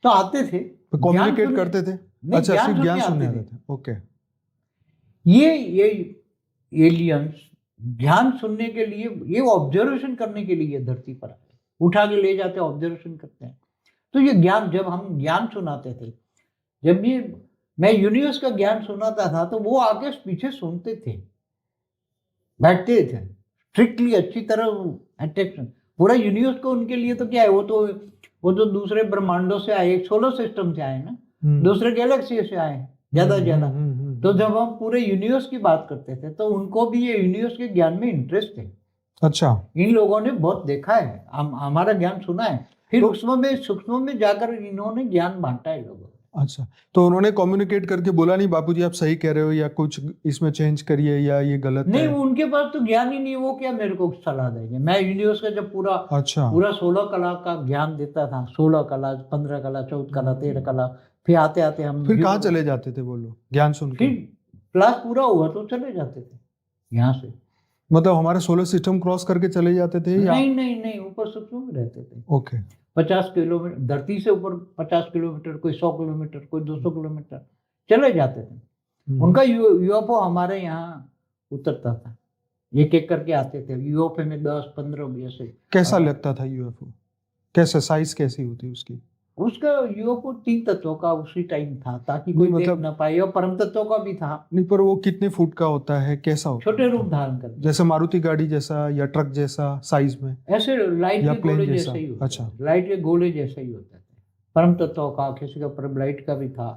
तो आते थे, कम्युनिकेट करते थे? अच्छा, सिर्फ ज्ञान सुनने आते थे। ओके। ये एलियंस ज्ञान सुनने के लिए, ये ऑब्जर्वेशन करने के लिए धरती पर आए, उठा के ले जाते, ऑब्जर्वेशन करते हैं। तो ये ज्ञान, जब हम ज्ञान सुनाते थे, जब ये मैं यूनिवर्स का ज्ञान सुनाता था, तो वो आके पीछे सुनते थे, बैठते थे स्ट्रिक्टली, अच्छी तरह अटेंशन। पूरा यूनिवर्स को उनके लिए तो क्या है, वो तो दूसरे ब्रह्मांडों से आए, सोलर सिस्टम से आए ना, दूसरे गैलेक्सी से आए ज्यादा ज्यादा। तो जब हम पूरे यूनिवर्स की बात करते थे, तो उनको भी ये यूनिवर्स के ज्ञान में इंटरेस्ट है। अच्छा, इन लोगों ने बहुत देखा है, हमारा ज्ञान सुना है, फिर तो सूक्ष्म में जाकर इन्होंने ज्ञान बांटा है लोगों को। अच्छा, तो उन्होंने कम्युनिकेट करके बोला नहीं बापूजी आप सही कह रहे हो, या कुछ इसमें चेंज करिए, या ये गलत नहीं, है? उनके पास तो ज्ञान ही नहीं, वो क्या मेरे को सलाह देंगे। मैं यूनिवर्स का जब पूरा अच्छा, पूरा 16 कला का ज्ञान देता था, 16 कला, 15 कला, 14 कला, 13 कला, फिर आते आते हम फिर कहाँ चले जाते थे वो लोग ज्ञान सुन के? फिर क्लास पूरा हुआ तो चले जाते थे यहाँ से। मतलब हमारा सोलर सिस्टम क्रॉस करके चले जाते थे या? नहीं नहीं नहीं, ऊपर सूक्ष्म में रहते थे। ओके, 50 किलोमीटर धरती से ऊपर, 50 किलोमीटर, कोई 100 किलोमीटर, कोई 200 किलोमीटर चले जाते थे। उनका यूएफओ हमारे यहाँ उतरता था, एक एक करके आते थे यूएफओ में, 10, 15 भी ऐसे। कैसा लगता था यूएफओ? कैसे, साइज कैसी होती उसकी? उसका यूएफओ 3 तत्वों का उसी टाइम था, ताकि कोई देख ना पाए, और परम तत्वों का भी था। नहीं, पर वो कितने फुट का होता है, कैसा होता है? छोटे रूप धारण करते, जैसे मारुति गाड़ी जैसा या ट्रक जैसा साइज में, ऐसे लाइट या के प्लेन गोले जैसा? जैसे ही होता अच्छा, था, लाइट के गोले जैसे ही होता था। परम तत्वों का, किसी का परम लाइट का भी था,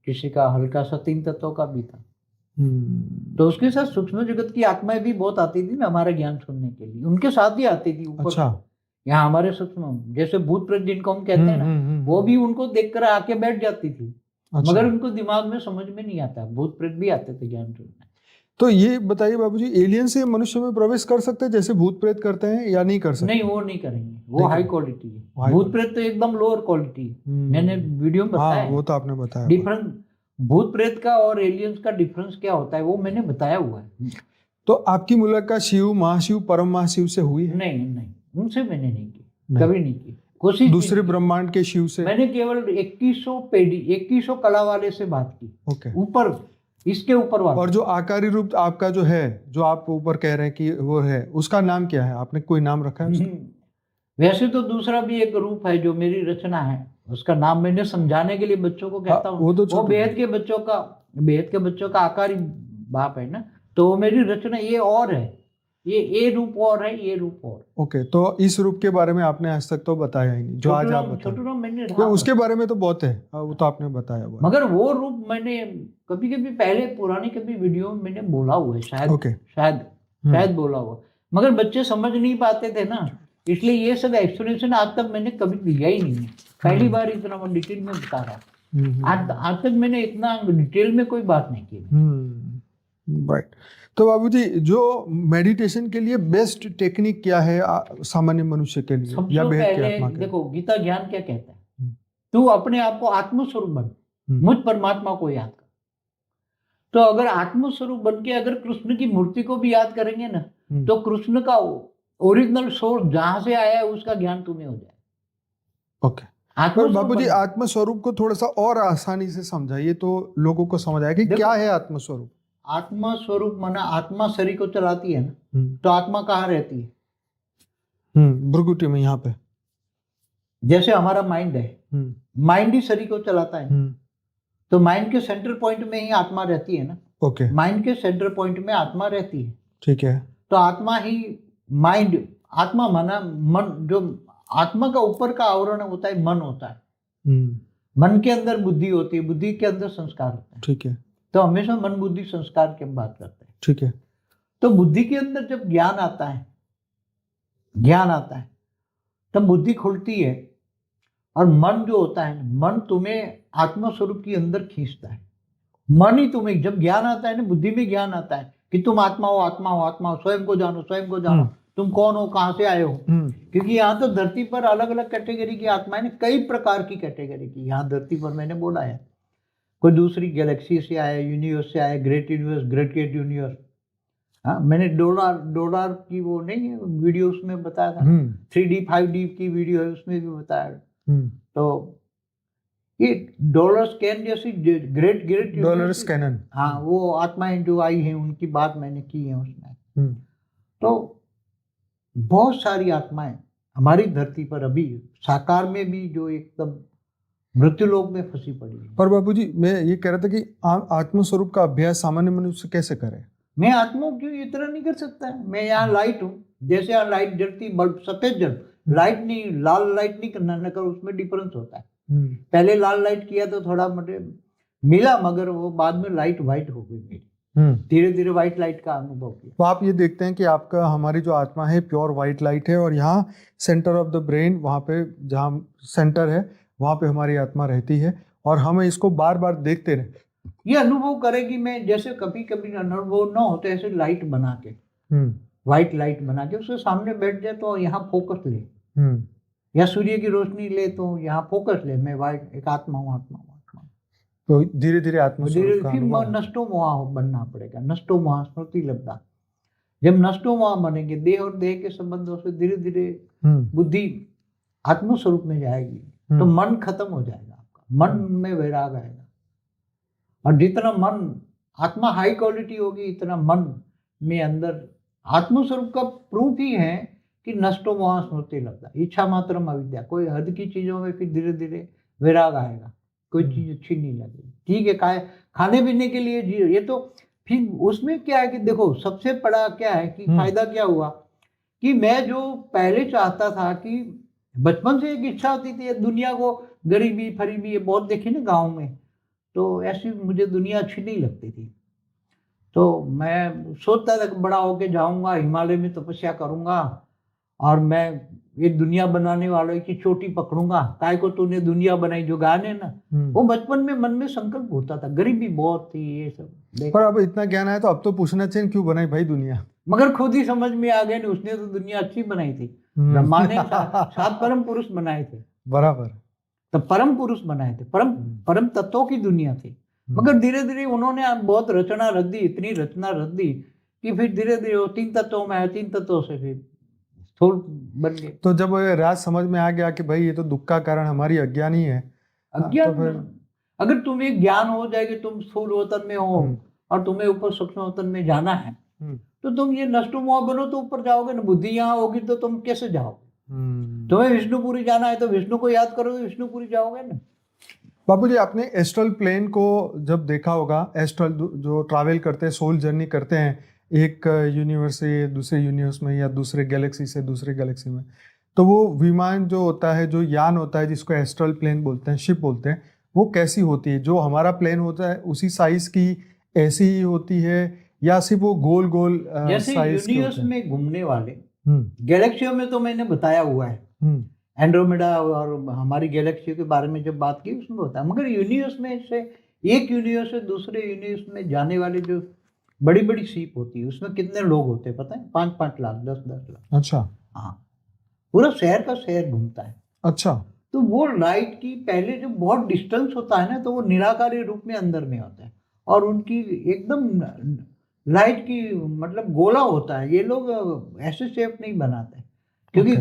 किसी का हल्का सा 3 तत्वों का भी था। तो उसके साथ सूक्ष्म जगत की आत्माएं भी बहुत आती थी ना हमारा ज्ञान सुनने के लिए, उनके साथ ही आती थी ऊपर। अच्छा, यहाँ हमारे सूक्ष्म, जैसे भूत प्रेत जिनको हम कहते हैं ना, वो भी उनको देखकर आके बैठ जाती थी। अच्छा। मगर उनको दिमाग में समझ में नहीं आता, भूत प्रेत भी आते थे ज्ञान सुनने। तो ये बताइए बाबूजी, एलियन से मनुष्य में प्रवेश कर सकते हैं जैसे भूत प्रेत करते हैं, या नहीं कर सकते? नहीं, वो नहीं करेंगे, वो हाई क्वालिटी है। भूत प्रेत तो एकदम लोअर क्वालिटी है। मैंने वीडियो में बताया, वो तो आपने बताया डिफरेंस भूत प्रेत का और एलियंस का डिफरेंस क्या होता है, वो मैंने बताया हुआ है। तो आपकी मुलाकात शिव, महाशिव, परम महाशिव से हुई है? नहीं नहीं, उनसे मैंने नहीं की, कभी नहीं की कोशिश। दूसरे ब्रह्मांड के शिव से मैंने केवल 2100 कला वाले से बात की। ओके, ऊपर, इसके ऊपर वाला। और जो आकारी रूप आपका जो है, जो आप ऊपर कह रहे हैं कि वो है, उसका नाम क्या है? आपने कोई नाम रखा है उसका? वैसे तो दूसरा भी एक रूप है जो मेरी रचना है, उसका नाम मैंने समझाने के लिए बच्चों को कहता हूँ। वो बेहद के बच्चों का आकारी बाप है ना, तो वो मेरी रचना ये और है, ये रूप और है, ये रूप और। ओके, तो इस रूप के बारे में आपने आज तक तो बताया ही नहीं, जो आज आप बताया। मैंने उसके बारे में तो बहुत है, वो तो आपने बताया हुआ। मगर वो रूप मैंने कभी कभी पहले पुरानी कभी वीडियो में मैंने बोला हुआ है, शायद बोला हुआ, मगर बच्चे समझ नहीं पाते थे ना, इसलिए ये सब एक्सप्लेनेशन आज तक मैंने कभी दिया ही नहीं। पहली बार इतना मैं डिटेल में बता रहा हूँ। आज तक मैंने इतना डिटेल में कोई बात नहीं की। राइट। तो बाबूजी, जो मेडिटेशन के लिए बेस्ट टेक्निक क्या है सामान्य मनुष्य के लिए, या बेहद के आत्मा के? देखो, गीता ज्ञान क्या कहता है, तू अपने आप को आत्मस्वरूप बन, मुझ परमात्मा को याद कर। तो अगर आत्मस्वरूप बन के अगर कृष्ण की मूर्ति को भी याद करेंगे ना, तो कृष्ण का ओरिजिनल सोर्स जहां से आया है उसका ज्ञान तुम्हें हो जाए। ओके, पर बाबूजी आत्मस्वरूप को थोड़ा सा और आसानी से समझाइए तो लोगों को समझ आए कि क्या है आत्मस्वरूप। आत्मस्वरूप माना, आत्मा शरीर को चलाती है ना, तो आत्मा कहाँ रहती है? भ्रुकुटी में, यहाँ पे। जैसे हमारा माइंड है, माइंड ही शरीर को चलाता है, तो माइंड के सेंटर पॉइंट में ही आत्मा रहती है ना। ओके, माइंड के सेंटर पॉइंट में आत्मा रहती है। ठीक है। तो आत्मा ही माइंड, आत्मा माना मन, जो आत्मा का ऊपर का आवरण होता है मन होता है। मन के अंदर बुद्धि होती है, बुद्धि के अंदर संस्कार होता है। ठीक है। तो हमेशा मन बुद्धि संस्कार की हम बात करते हैं। ठीक है। तो बुद्धि के अंदर जब ज्ञान आता है तब बुद्धि खुलती है, और मन जो होता है, मन तुम्हें आत्मा स्वरूप के अंदर खींचता है। मन ही तुम्हें, जब ज्ञान आता है ना, बुद्धि में ज्ञान आता है कि तुम आत्मा हो, आत्मा हो, आत्मा हो, स्वयं को जानो, तुम कौन हो, कहाँ से आए हो। क्योंकि यहाँ तो धरती पर अलग अलग कैटेगरी की आत्माएं, कई प्रकार की कैटेगरी की यहाँ धरती पर मैंने बोला है। कोई दूसरी गैलेक्सी से आया, यूनिवर्स से आया, ग्रेट यूनिवर्स, ग्रेट यूनिवर्स। हाँ, मैंने डोलार की वो नहीं है वीडियो, उसमें बताया था, 3D 5D की वीडियो है, उसमें भी बताया। तो ये डॉलर्स कैन जैसी ग्रेट ग्रेट डॉलर्स कैनन, हाँ, वो आत्माएं जो आई हैं उनकी बात मैंने की है उसमें। तो बहुत सारी आत्माएं हमारी धरती पर अभी साकार में भी जो एकदम मृत्यु लोक में फंसी पड़ी है। पर बापूजी मैं ये कह रहा था कि आत्म स्वरूप का अभ्यास सामान्य मनुष्य कैसे करे? मैं आत्मा क्यों इतना नहीं कर सकता है? मैं यहाँ लाइट हूँ, जैसे यहाँ लाइट जलती, बल्ब सफेद जल, लाइट नहीं, लाल लाइट नहीं करना, न कर, उसमें डिफरेंस होता है। पहले लाल लाइट किया तो थोड़ा मुझे मिला, मगर वो बाद में लाइट व्हाइट हो गई मेरी, धीरे धीरे व्हाइट लाइट का अनुभव किया। तो आप ये देखते हैं कि आपका, हमारी जो आत्मा है प्योर व्हाइट लाइट है, और यहाँ सेंटर ऑफ द ब्रेन, वहाँ पे जहाँ सेंटर है वहाँ पे हमारी आत्मा रहती है, और हमें इसको बार बार देखते रहे। ये अनुभव करेगी मैं, जैसे कभी कभी अनुभव ना होते ऐसे लाइट बना के, व्हाइट लाइट बना के उसके सामने बैठ जाए तो यहाँ फोकस ले, या सूर्य की रोशनी ले तो यहाँ फोकस ले, मैं व्हाइट एक आत्मा हूँ, आत्मा हूँ, आत्मा हूँ। तो धीरे धीरे आत्मा फिर नष्टो मोहा बनना पड़ेगा, नष्टो मोहा स्मृति लब्धा। जब नष्टो मोहा बनेंगे, देह और देह के संबंधों से धीरे धीरे बुद्धि आत्म स्वरूप में जाएगी, तो मन खत्म हो जाएगा आपका, मन में वैराग आएगा। और जितना मन आत्मा हाई क्वालिटी होगी, इतना मन में अंदर आत्म स्वरूप का प्रूफ ही है कि नष्टो मोहा स्मृति लब्धा, इच्छा मात्रम अविद्या। कोई हद की चीजों में फिर धीरे धीरे वैराग आएगा, कोई चीज अच्छी नहीं लगेगी, ठीक है, खाने पीने के लिए जियो, ये तो फिर उसमें क्या है कि देखो सबसे बड़ा क्या है कि फायदा क्या हुआ कि मैं जो पहले चाहता था कि बचपन से एक इच्छा होती थी दुनिया को, गरीबी फरीबी ये बहुत देखी ना गाँव में, तो ऐसी मुझे दुनिया अच्छी नहीं लगती थी। तो मैं सोचता था कि बड़ा होके जाऊंगा, हिमालय में तपस्या करूंगा, और मैं ये दुनिया बनाने वालों की चोटी पकड़ूंगा, काय को तूने दुनिया बनाई, जो गाने ना, वो बचपन में मन में संकल्प होता था। गरीबी बहुत थी, ये सब। पर अब इतना ज्ञान आया तो अब तो पूछना चाहिए क्यों बनाई भाई दुनिया? मगर खुद ही समझ में आ गया नहीं, उसने तो दुनिया अच्छी बनाई थी। ब्रह्मा ने 7 परम पुरुष बनाए थे, बराबर, तो परम पुरुष बनाए थे, परम तत्वों की दुनिया थी। मगर धीरे धीरे उन्होंने बहुत रचना रच दी, इतनी रचना रच दी कि फिर धीरे धीरे वो 3 तत्वों में है, 3 तत्वों से फिर स्थूल बन गए। तो जब राज समझ में आ गया कि भाई ये तो दुख का कारण हमारी अज्ञान ही है, अज्ञान, तो अगर तुम्हें ज्ञान हो जाएगी, तुम स्थूल वतन में हो और तुम्हें ऊपर सूक्ष्म वतन में जाना है, तो तुम ये नष्टो मोह बनो तो ऊपर जाओगे ना। बुद्धि यहाँ होगी तो तुम कैसे जाओगे? तुम्हें विष्णुपुरी जाना है तो विष्णु को याद करोगे, विष्णुपुरी जाओगे ना। बापूजी, आपने एस्ट्रल प्लेन को जब देखा होगा, एस्ट्रल जो ट्रैवल करते हैं, सोल जर्नी करते हैं, एक यूनिवर्स से दूसरे यूनिवर्स में या दूसरे गैलेक्सी से दूसरे गैलेक्सी में, तो वो विमान जो होता है, जो यान होता है, जिसको एस्ट्रल प्लेन बोलते हैं, शिप बोलते हैं, वो कैसी होती है? जो हमारा प्लेन होता है उसी साइज की ऐसी ही होती है, या सिर्फ वो गोल गोल जैसे यूनिवर्स में घूमने वाले गैलेक्सियों में तो मैंने बताया हुआ है, एंड्रोमेडा और हमारी गैलेक्सी के बारे में जब बात की उसमें बताया। मगर यूनिवर्स में से एक यूनिवर्स से दूसरे यूनिवर्स में जाने वाले जो बड़ी बड़ी सीप होती है, उसमें कितने लोग होते हैं पता है? 5-5 लाख, 10-10 लाख। अच्छा, हाँ, पूरा शहर का शहर घूमता है। अच्छा, तो वो लाइट की पहले जो बहुत डिस्टेंस होता है ना, तो वो निराकारी रूप में अंदर में होता है, और उनकी एकदम लाइट की मतलब गोला होता है। ये लोग ऐसे शेप नहीं बनाते क्योंकि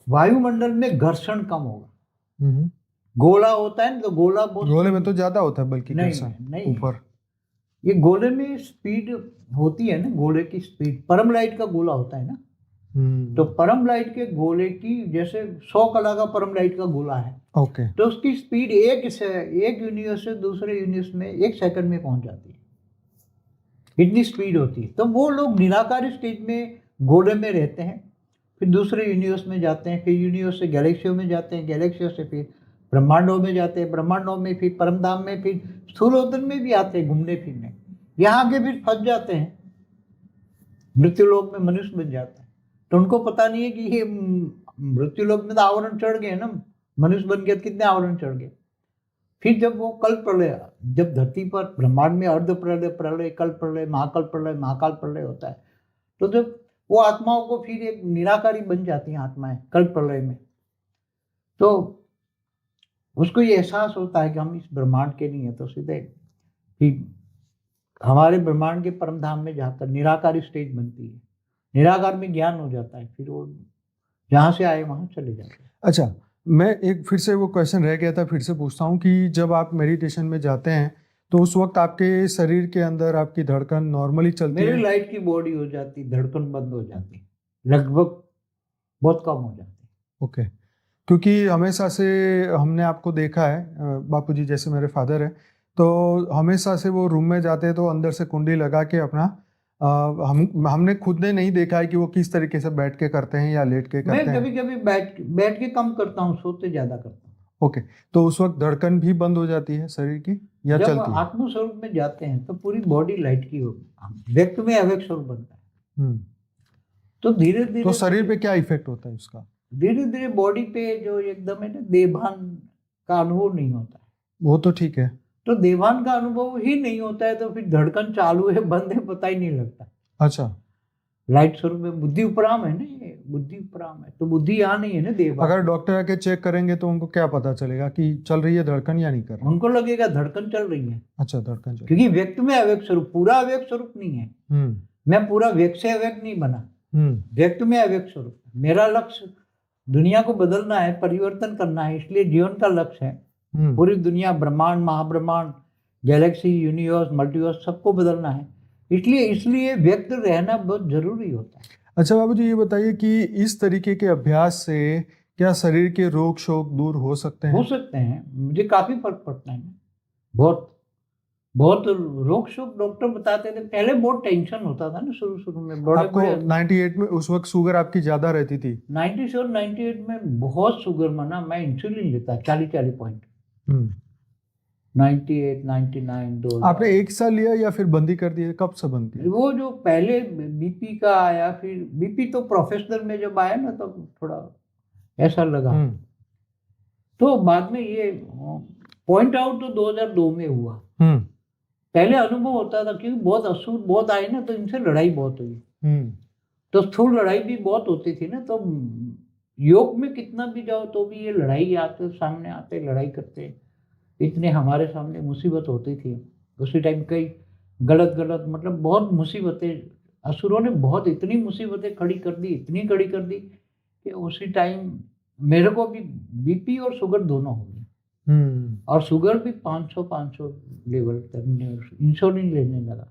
वायुमंडल में घर्षण कम होगा। गोला होता है ना, तो गोला बहुत, गोले में तो ज्यादा होता है बल्कि नहीं ऊपर। ये गोले में स्पीड होती है ना, गोले की स्पीड, परम लाइट का गोला होता है ना, तो परम लाइट के गोले की जैसे 100 कला का परम लाइट का गोला है, ओके, तो उसकी स्पीड एक यूनिवर्स से दूसरे यूनिवर्स में 1 सेकंड में पहुंच जाती है, इतनी स्पीड होती है। तो वो लोग निराकारी स्टेज में गोले में रहते हैं, फिर दूसरे यूनिवर्स में जाते हैं, फिर यूनिवर्स से गैलेक्सियों में जाते हैं, गैलेक्सियों से फिर ब्रह्मांडों में जाते हैं, ब्रह्मांडों में फिर परमधाम में, फिर स्थूलोदन में भी आते हैं घूमने फिरने। यहाँ आके फिर फंस जाते हैं, मृत्युलोक में मनुष्य बन जाते हैं। तो उनको पता नहीं है कि ये मृत्युलोक में तो आवरण चढ़ गए ना, मनुष्य बन गया तो कितने आवरण चढ़ गए। फिर जब वो कल्प प्रलय, जब धरती पर ब्रह्मांड में अर्ध प्रलय, प्रलय, कल्प प्रलय, महाकल्प प्रलय, महाकाल प्रलय होता है, तो जब वो आत्माओं को फिर एक निराकारी बन जाती हैं आत्माएं कल्प प्रलय में, तो उसको ये एहसास होता है कि हम इस ब्रह्मांड के नहीं है, तो सीधे फिर हमारे ब्रह्मांड के परमधाम में जाकर निराकारी स्टेज बनती है, निराकार में ज्ञान हो जाता है, फिर वो जहाँ से आए वहाँ चले जाते हैं। अच्छा, मैं एक फिर से वो क्वेश्चन रह गया था, फिर से पूछता हूँ कि जब आप मेडिटेशन में जाते हैं तो उस वक्त आपके शरीर के अंदर आपकी धड़कन नॉर्मली चलती मेरी है? लाइट की बॉडी हो जाती, धड़कन बंद हो जाती, लगभग बहुत कम हो जाती। ओके। क्योंकि हमेशा से हमने आपको देखा है, बापूजी जैसे मेरे फादर हैं, तो हमेशा से वो रूम में जाते हैं तो अंदर से कुंडी लगा के अपना हमने खुद ने नहीं देखा है कि वो किस तरीके से बैठ के करते हैं या लेट के मैं करते हैं। कभी कभी बैठ बैठ के कम करता हूँ, सोते ज्यादा करता हूँ। ओके। तो उस वक्त धड़कन भी बंद हो जाती है शरीर की या जब चलती है? आत्म स्वरूप में जाते हैं तो पूरी बॉडी लाइट की होगी, व्यक्त में अव्यक्त स्वरूप बनता है। हम्म। तो धीरे तो धीरे शरीर पे क्या इफेक्ट होता है उसका? धीरे धीरे बॉडी पे जो एकदम है ना, देभान का अनुभव नहीं होता है। वो तो ठीक है। तो देभान का अनुभव ही नहीं होता है तो फिर धड़कन चालू है बंद है पता ही नहीं लगता। अच्छा। लाइट स्वरूप में बुद्धि उपराम है ना, ये बुद्धि उपराम है, तो बुद्धि यहाँ नहीं है ना देभान। अगर डॉक्टर आके चेक करेंगे तो उनको क्या पता चलेगा कि चल रही है धड़कन या नहीं कर रही? उनको लगेगा धड़कन चल रही है, अच्छा, धड़कन चल। क्योंकि व्यक्त में अव्यक्त स्वरूप, पूरा अव्यक्त स्वरूप नहीं है। मैं पूरा व्यक्त से अव्यक्त नहीं बना, व्यक्त में अव्यक्त स्वरूप। मेरा लक्ष्य दुनिया को बदलना है, परिवर्तन करना है, इसलिए जीवन का लक्ष्य है पूरी दुनिया, ब्रह्मांड, महाब्रह्मांड, गैलेक्सी, यूनिवर्स, मल्टीवर्स, सबको बदलना है। इसलिए व्यक्त रहना बहुत जरूरी होता है। अच्छा बाबूजी, ये बताइए कि इस तरीके के अभ्यास से क्या शरीर के रोग शोक दूर हो सकते हैं? हो सकते हैं, मुझे काफी फर्क पड़ता है। बहुत बहुत रोग शोक डॉक्टर बताते थे, पहले बहुत टेंशन होता था ना शुरू में। आपको 98 में उस वक्त शुगर आपकी ज्यादा रहती थी? 97 98 में बहुत शुगर मना, मैं इंसुलिन लेता 40 पॉइंट। 98 99 2। आपने एक साल लिया या फिर बंदी कर दी? कब से बंद किया? वो जो पहले बीपी का आया, फिर बीपी तो प्रोफेशनल में जब आया ना तो थोड़ा ऐसा लगा। तो बाद में ये पॉइंट आउट तो 2002 में हुआ। पहले अनुभव होता था क्योंकि बहुत असुर बहुत आए ना, तो इनसे लड़ाई बहुत हुई। तो स्थूल लड़ाई भी बहुत होती थी ना, तो योग में कितना भी जाओ तो भी ये लड़ाई आते, सामने आते, लड़ाई करते, इतने हमारे सामने मुसीबत होती थी उसी टाइम। कई गलत मतलब बहुत मुसीबतें, असुरों ने बहुत इतनी मुसीबतें खड़ी कर दी, इतनी खड़ी कर दी कि उसी टाइम मेरे को भी बीपी और शुगर दोनों हो गई। और शुगर भी 500 लेवल तक, इंसुलिन लेने लगा,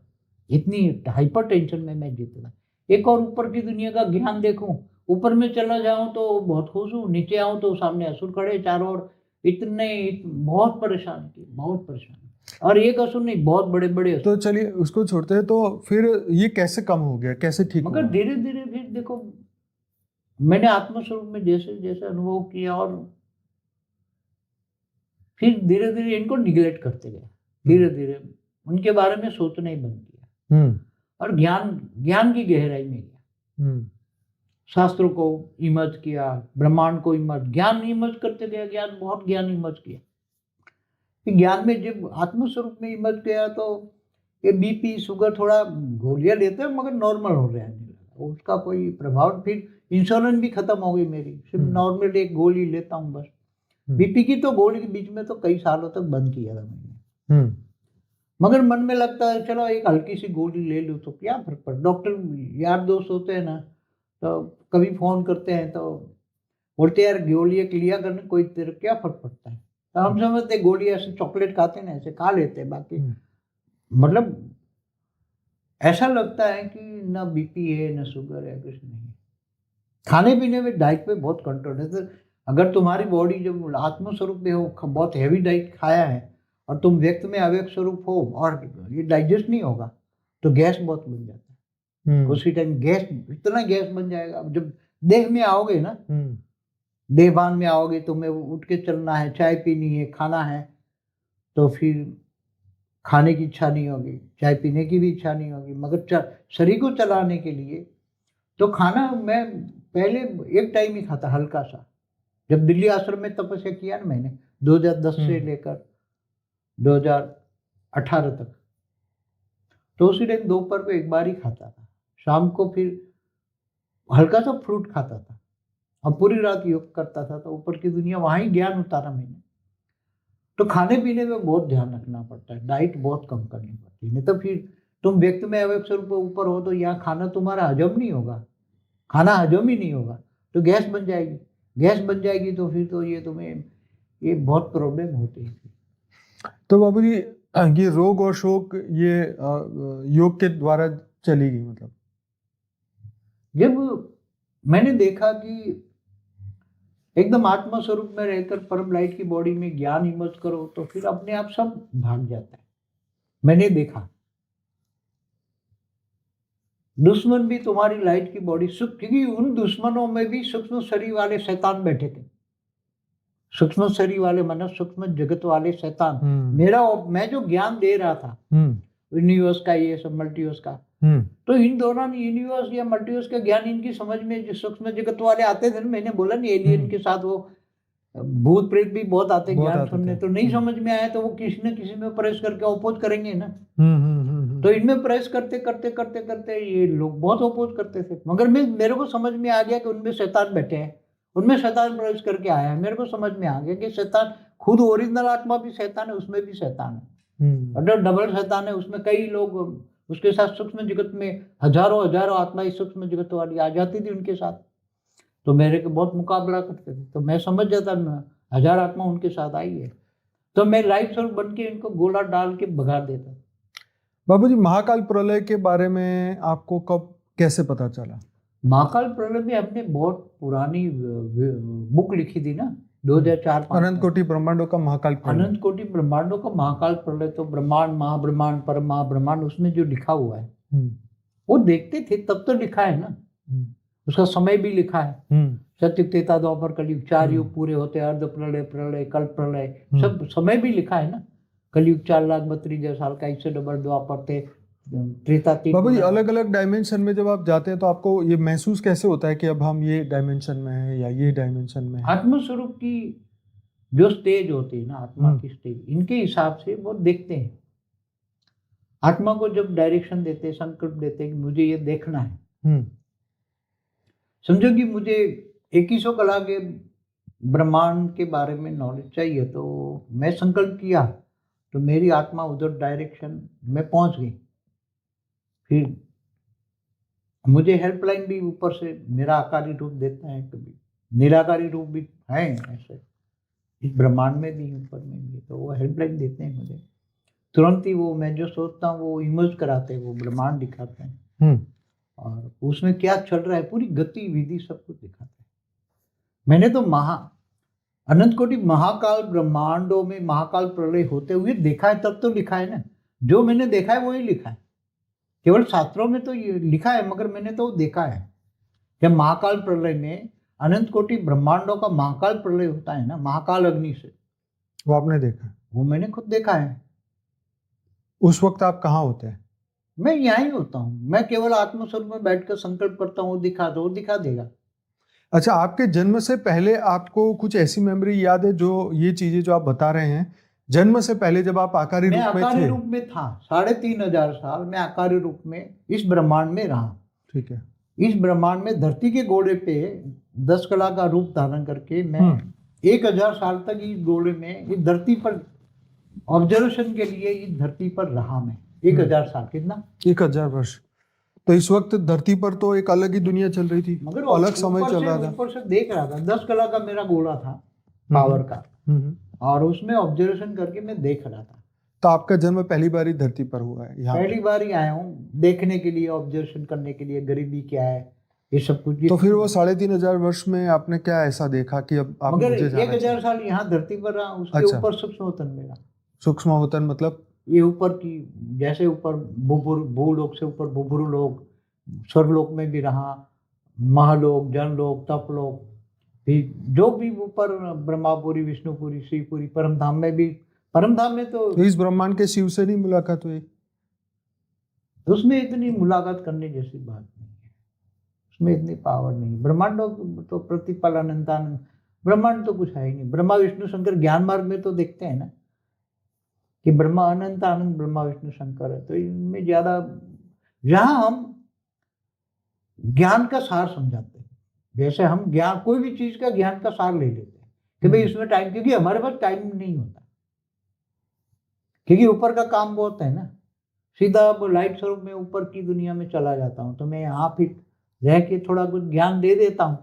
इतनी हाइपर टेंशन में मैं जीता। एक और ऊपर की दुनिया का ज्ञान देखूं, ऊपर में चला जाऊं तो बहुत खुश हूँ, नीचे आऊं तो सामने असुर खड़े चारों ओर, बहुत परेशान किए, बहुत परेशान। और एक असुर नहीं, बहुत बड़े बड़े असुर। तो चलिए उसको छोड़ते हैं, तो फिर ये कैसे कम हो गया, कैसे ठीक हुआ? मगर धीरे धीरे फिर देखो, मैंने आत्मस्वरूप में जैसे जैसे अनुभव किया, और फिर धीरे धीरे इनको निगलेक्ट करते गए, धीरे धीरे उनके बारे में सोचना ही बंद किया, और ज्ञान की गहराई में गया, शास्त्रों को इमर्ज किया, ब्रह्मांड को इमर्ज, ज्ञान इमर्ज करते गया, बहुत ज्ञान इमर्ज किया। ज्ञान में जब आत्मस्वरूप में इमर्ज गया तो ये बीपी शुगर थोड़ा गोलियां लेते हैं मगर नॉर्मल हो रहा है, उसका कोई प्रभाव। फिर इंसुलिन भी खत्म हो गई मेरी, सिर्फ नॉर्मल एक गोली लेता हूँ बस। बीपी की तो गोली के बीच में तो कई सालों तक बंद किया था मैंने, मगर मन में लगता है चलो एक हल्की सी गोली ले लूँ तो क्या फर्क पड़ता। डॉक्टर यार दोस्त होते हैं ना, तो कभी फोन करते हैं तो बोलते यार गोली एक लिया करने, कोई तेरे क्या फर्क पड़ता है। तो हम समझते गोली ऐसे चॉकलेट खाते ना, ऐसे खा लेते हैं, बाकी मतलब ऐसा लगता है कि ना बीपी है ना शुगर है, कुछ नहीं। खाने पीने में डाइट पे बहुत कंट्रोल है। तो अगर तुम्हारी बॉडी जब आत्मस्वरूप में हो, बहुत हैवी डाइट खाया है, और तुम व्यक्त में अव्यक्त स्वरूप हो और ये डाइजेस्ट नहीं होगा तो गैस बहुत बन जाता है। उसी टाइम गैस, इतना गैस बन जाएगा। जब देह में आओगे ना, देहभान में आओगे, तुम्हें उठ के चलना है, चाय पीनी है, खाना है, तो फिर खाने की इच्छा नहीं होगी, चाय पीने की भी इच्छा नहीं होगी। मगर शरीर को चलाने के लिए तो खाना मैं पहले एक टाइम ही खाता, हल्का सा। जब दिल्ली आश्रम में तपस्या किया ना मैंने 2010 से लेकर 2018 तक, तो उसी टाइम दोपहर को एक बार ही खाता था, शाम को फिर हल्का सा फ्रूट खाता था, और पूरी रात योग करता था। तो ऊपर की दुनिया, वहां ही ज्ञान उतारा मैंने। तो खाने पीने में बहुत ध्यान रखना पड़ता है, डाइट बहुत कम करनी पड़ती है, नहीं तो फिर तुम व्यक्त में अव्यक्त स्वरूप ऊपर हो तो यहाँ खाना तुम्हारा हजम नहीं होगा, खाना हजम ही नहीं होगा तो गैस बन जाएगी। गैस बन जाएगी तो फिर तो ये तुम्हें ये बहुत प्रॉब्लम होती है। तो बाबूजी ये रोग और शोक ये योग के द्वारा चली गई मतलब? जब मैंने देखा कि एकदम आत्मा स्वरूप में रहकर परम लाइट की बॉडी में ज्ञान इमर्ज करो तो फिर अपने आप सब भाग जाता है। मैंने देखा दुश्मन भी तुम्हारी लाइट की बॉडी सुख, क्योंकि उन दुश्मनों में भी सूक्ष्म शरीर वाले शैतान बैठे थे। सूक्ष्म शरीर वाले मतलब सूक्ष्म जगत वाले शैतान। मैं जो ज्ञान दे रहा था यूनिवर्स का, ये सब मल्टीवर्स का, तो इन दौरान यूनिवर्स या मल्टीवर्स का ज्ञान इनकी समझ में जो सूक्ष्म जगत वाले आते थे, मैंने बोला नहीं एलियन के साथ वो भूत प्रेत भी बहुत आते ज्ञान सुनने, तो नहीं समझ में आया तो वो किसी न किसी में प्रेस करके अपोज करेंगे ना। तो इनमें प्रेस करते करते करते करते ये लोग बहुत अपोज करते थे, मगर मेरे को समझ में आ गया कि उनमें शैतान बैठे हैं, उनमें शैतान प्रवेश करके आया है। मेरे को समझ में आ गया कि शैतान खुद ओरिजिनल आत्मा भी शैतान है, उसमें भी शैतान है, और जो डबल शैतान है उसमें कई लोग उसके साथ सूक्ष्म जगत में हजारों हजारों आत्माएं सूक्ष्म जगत वाली आ जाती थी उनके साथ, तो मेरे को बहुत मुकाबला करते थे। तो मैं समझ जाता 1000 आत्मा उनके साथ आई है, तो मैं लाइट स्वरूप बन के इनको गोला डाल के भगा देता। बाबूजी महाकाल प्रलय के बारे में आपको कब कैसे पता चला? महाकाल प्रलय में हमने बहुत पुरानी बुक लिखी थी ना, 2004 अनंत कोटि ब्रह्मांडों का महाकाल प्रलय। अनंत कोटि ब्रह्मांडों का महाकाल प्रलय, तो ब्रह्मांड महाब्रह्मांड परम महाब्रह्मांड उसमें जो लिखा हुआ है वो देखते थे तब तो लिखा है ना, उसका समय भी लिखा है, सत्युग त्रेता द्वापर कलयुग 4 युग पूरे होते, अर्ध प्रलय प्रलय कल्प प्रलय सब समय भी लिखा है ना। कलयुग 4,32,000 साल का, इससे डबल द्वापर थे, त्रेता 3। बाबूजी अलग अलग डायमेंशन में जब आप जाते हैं तो आपको ये महसूस कैसे होता है कि अब हम ये डायमेंशन में हैं या ये डायमेंशन में हैं? आत्म स्वरूप की जो स्टेज होती है ना, आत्मा की स्टेज, इनके हिसाब से वो देखते हैं। आत्मा को जब डायरेक्शन देते, संकल्प देते कि मुझे ये देखना है, समझो कि मुझे 2100 कला के ब्रह्मांड के बारे में नॉलेज चाहिए, तो मैं संकल्प किया तो मेरी आत्मा उधर डायरेक्शन में पहुंच गई। फिर मुझे हेल्पलाइन भी ऊपर से मेरा आकारी रूप देता है, कभी निराकारी रूप भी है ऐसे इस ब्रह्मांड में भी ऊपर में भी, तो वो हेल्पलाइन देते हैं मुझे तुरंत ही। वो मैं जो सोचता हूँ वो इमर्ज कराते हैं, वो ब्रह्मांड दिखाते हैं और उसमें क्या चल रहा है पूरी गतिविधि सब कुछ दिखाते हैं। मैंने तो अनंत कोटि महाकाल ब्रह्मांडों में महाकाल प्रलय होते हुए देखा है, तब तो लिखा है ना, जो मैंने देखा है वही लिखा है। केवल शास्त्रों में तो ये लिखा है, मगर मैंने तो देखा है कि महाकाल प्रलय में अनंत कोटि ब्रह्मांडों का महाकाल प्रलय होता है ना, महाकाल अग्नि से, वो आपने देखा? वो मैंने खुद देखा है। उस वक्त आप कहाँ होते हैं? मैं यहाँ ही होता हूँ, मैं केवल आत्मस्वरूप में बैठकर संकल्प करता हूँ, दिखा दो, दिखा देगा। अच्छा, आपके जन्म से पहले आपको कुछ ऐसी मेमोरी याद है जो ये चीजें जो आप बता रहे हैं, जन्म से पहले जब आप आकारी रूप में थे? आकारी रूप में था, 3500 साल मैं आकारी रूप में इस ब्रह्मांड में रहा। ठीक है। इस ब्रह्मांड में धरती के गोले पे 10 कला का रूप धारण करके मैं 1000 साल तक इस गोले में, इस धरती पर ऑब्जर्वेशन के लिए इस धरती पर रहा मैं 1000 साल। कितना? 1000 वर्ष। तो इस वक्त धरती पर तो एक अलग ही दुनिया चल रही थी, मगर अलग समय चल रहा था। ऊपर से देख रहा था, 10 कला का मेरा गोला था पावर का, और उसमें ऑब्जर्वेशन करके मैं देख रहा था। तो आपका जन्म पहली बार ही धरती पर हुआ है? यहाँ पहली बार ही आया हूँ देखने के लिए, ऑब्जर्वेशन करने के लिए, गरीबी क्या है ये सब कुछ। तो फिर वो 3500 वर्ष में आपने क्या ऐसा देखा कि अब आप मगर मुझे जाना 1000 साल यहाँ धरती पर रहा, उसके अच्छा। ऊपर सूक्ष्म वतन मेरा। सूक्ष्म वतन मतलब? ये ऊपर की, जैसे ऊपर भूलोक से ऊपर बुबुरु लोक, स्वर्गलोक में भी रहा, महालोक, जनलोक, तपलोक, फिर जो भी ऊपर ब्रह्मापुरी, विष्णुपुरी, शिवपुरी, परमधाम में भी। परमधाम में तो इस ब्रह्मांड के शिव से नहीं मुलाकात हुई? उसमें इतनी मुलाकात करने जैसी बात नहीं है, उसमें इतनी पावर नहीं। ब्रह्मांडों तो प्रतिपल अनंतानंद, ब्रह्मांड तो कुछ है ही नहीं। ब्रह्मा विष्णु शंकर ज्ञान मार्ग में तो देखते हैं ना कि ब्रह्मा अनंत आनंद, ब्रह्मा विष्णु शंकर है, तो इनमें ज्यादा जहां हम ज्ञान का सार समझाते हैं, जैसे हम ज्ञान, कोई भी चीज का ज्ञान का सार ले लेते हैं कि भाई इसमें टाइम, क्योंकि हमारे पास टाइम नहीं होता, क्योंकि ऊपर का काम बहुत है ना। सीधा लाइट स्वरूप में ऊपर की दुनिया में चला जाता हूँ, तो मैं यहाँ फिर रह के थोड़ा कुछ ज्ञान दे देता हूँ,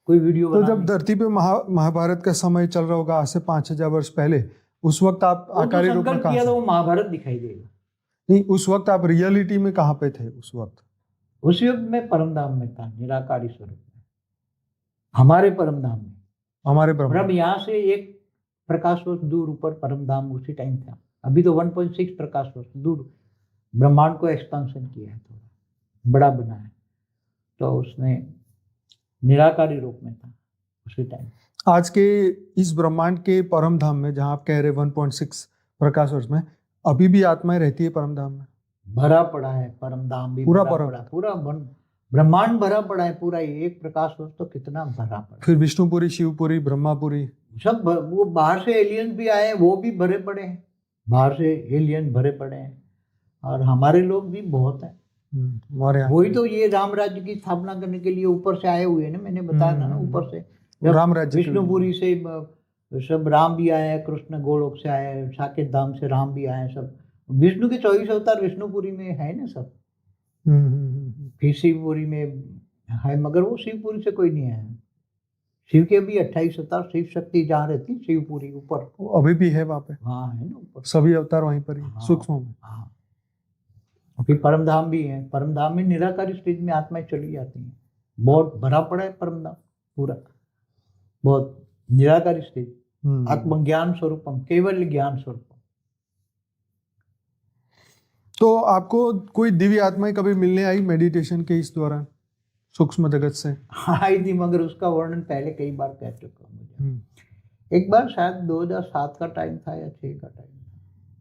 कोई वीडियो तो बना जब धरती पे महाभारत का समय चल रहा होगा आज से 5,000 वर्ष पहले, उस वक्त आप आकारी रूप में संकल्प कहाँ किया थे? तो वो महाभारत दिखाई देगा। नहीं, उस वक्त आप रियलिटी में कहाँ पे थे उस वक्त? उस युग में परमधाम में था, निराकारी स्वरूप में, हमारे परमधाम में। हमारे ब्रह्म मतलब यहाँ से एक प्रकाश वर्ष दूर ऊपर परमधाम उसी टाइम था। अभी तो 1.6 प्रकाश वर्ष दूर ब्रह्मांड को एक्सपांशन किया है, थोड़ा बड़ा बना है। तो उसने निराकारी रूप में था उसी टाइम। आज के इस ब्रह्मांड के परम धाम में, जहाँ आप कह रहे 1.6 प्रकाश वर्ष में, अभी भी आत्माएं रहती है परम धाम में? भरा पड़ा है परमधाम भी, पूरा भरा परम- पड़ा, पूरा ब्रह्मांड भरा पड़ा है पूरा। एक प्रकाश वर्ष तो कितना भरा पड़ा। फिर विष्णुपुरी, शिवपुरी, ब्रह्मापुरी, सब वो बाहर से एलियन भी आए, वो भी भरे पड़े हैं, बाहर से एलियन भरे पड़े हैं। और हमारे लोग भी बहुत हैं। हमारे यहाँ वही तो ये राम राज्य की स्थापना करने के लिए ऊपर से आए हुए हैं ना, मैंने बताया था ना ऊपर से। जब राम राज्य के लिए। विष्णुपुरी से सब राम भी आए हैं, कृष्ण गोलोक से आए हैं, साकेत धाम से राम भी आए हैं। सब विष्णु के 24 अवतार विष्णुपुरी में है ना सब। फिर शिवपुरी में है, मगर वो शिवपुरी से कोई नहीं आया। शिव के भी 28 अवतार, शिव शक्ति जहाँ रहती शिवपुरी ऊपर, वो अभी भी है वहाँ पे। हाँ है ना ऊपर, सभी अवतार वहीं पर ही, हाँ, सूक्ष्म में। हाँ। फिर परमधाम भी है। परमधाम में निराकारी स्टेज में आत्माएं चली जाती हैं। बहुत भरा पड़ा है परमधाम पूरा, बहुत निराकारी स्टेज। आत्मज्ञान स्वरूपम, केवल ज्ञान स्वरूपम। तो आपको कोई दिव्य आत्माएं कभी मिलने आई मेडिटेशन के इस दौरान सूक्ष्म जगत से? आई थी, मगर उसका वर्णन पहले कई बार कह चुका हूं मुझे। एक बार शायद 2007 का टाइम था या 6 का टाइम था,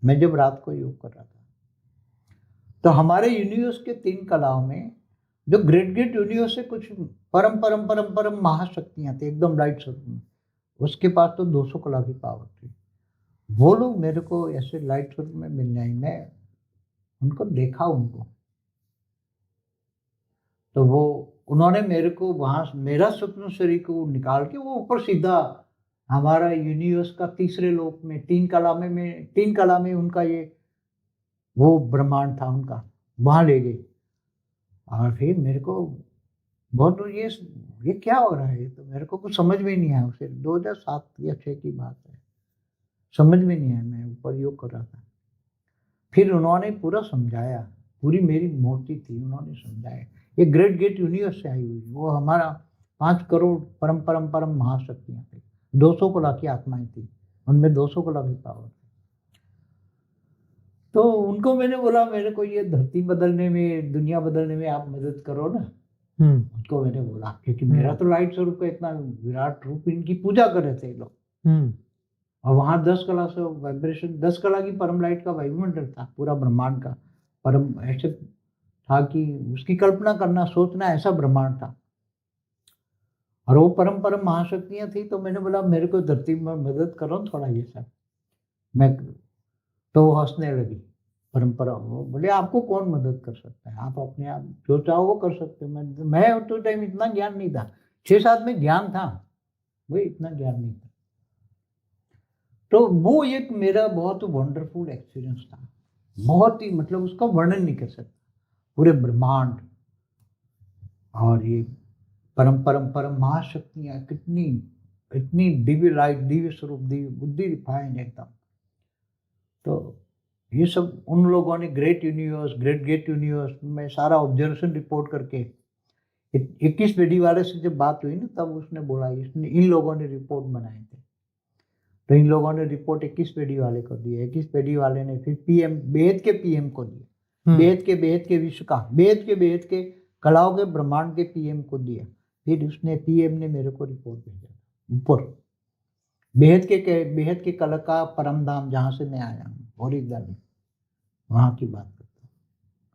मैं जब रात को योग कर रहा था, तो हमारे यूनिवर्स के 3 कलाओं में जो ग्रेट ग्रेट यूनिवर्स से कुछ परम परम परम परम महाशक्तियां थी, एकदम लाइट स्वरूप में। उसके पास तो 200 कला की पावर थी। वो लोग मेरे को ऐसे लाइट स्वरूप में मिलने आई। मैं उनको देखा उनको, तो वो उन्होंने मेरे को वहां, मेरा स्वप्न शरीर को निकाल के वो ऊपर सीधा हमारा यूनिवर्स का तीसरे लोक में 3 कला में उनका ये वो ब्रह्मांड था उनका, वहां ले गए। और फिर मेरे को बहुत ये क्या हो रहा है, तो मेरे को कुछ समझ में नहीं आया। उसे 2007 या 6 की बात है, समझ में नहीं आया। मैं ऊपर योग कर रहा था, फिर उन्होंने पूरा समझाया, पूरी मेरी मूर्ति थी, उन्होंने समझाया। ये ग्रेट गेट यूनिवर्स से आई हुई, वो हमारा 5 करोड़ परम परम परम महाशक्तियां थी, 200 कला की आत्माएं थी, उनमें 200 कला की पावर थी। तो उनको मैंने बोला, मेरे को ये धरती बदलने में, दुनिया बदलने में आप मदद करो ना। उनको मैंने बोला, क्योंकि मेरा तो लाइट स्वरूप का इतना विराट रूप, इनकी पूजा कर रहे थे लोग। और वहां 10 कला से वाइब्रेशन, 10 कला की परम लाइट का वायुमंडल था पूरा ब्रह्मांड का। परम ऐसे था कि उसकी कल्पना करना, सोचना, ऐसा ब्रह्मांड था। और वो परम परम महाशक्तियां थी। तो मैंने बोला, मेरे को धरती में मदद करो थोड़ा ये सब। मैं तो वो हंसने लगी परंपरा। वो बोले, आपको कौन मदद कर सकता है, आप अपने आप जो चाहो वो कर सकते हो। मैं तो टाइम इतना ज्ञान नहीं था, 6-7 में ज्ञान था, वही इतना ज्ञान नहीं था। तो वो एक मेरा बहुत वंडरफुल एक्सपीरियंस था, बहुत ही, मतलब उसका वर्णन नहीं कर सकता। पूरे ब्रह्मांड और ये परम परम परम महाशक्तियां, कितनी इतनी दिव्य लाइट, दिव्य स्वरूप, दिव्य बुद्धि, रिफाइन एकदम। तो ये सब उन लोगों ने ग्रेट गेट यूनिवर्स में सारा ऑब्जर्वेशन रिपोर्ट करके, 21 पेडी वाले से जब बात हुई ना, तब उसने बोला, इन लोगों ने रिपोर्ट बनाए थे। तो इन लोगों ने रिपोर्ट 21 पेडी वाले को दी। 21 पेडी वाले ने फिर पीएम, बेहद के पीएम को दिया, बेहद के विश्व का, बेहद के कलाओं के ब्रह्मांड के पीएम को दिया। फिर उसने पीएम ने मेरे को रिपोर्ट भेजा ऊपर, बेहद के कला का परम धाम जहाँ से मैं आया हूँ, ओरिजिनल वहाँ की बात करता हूँ।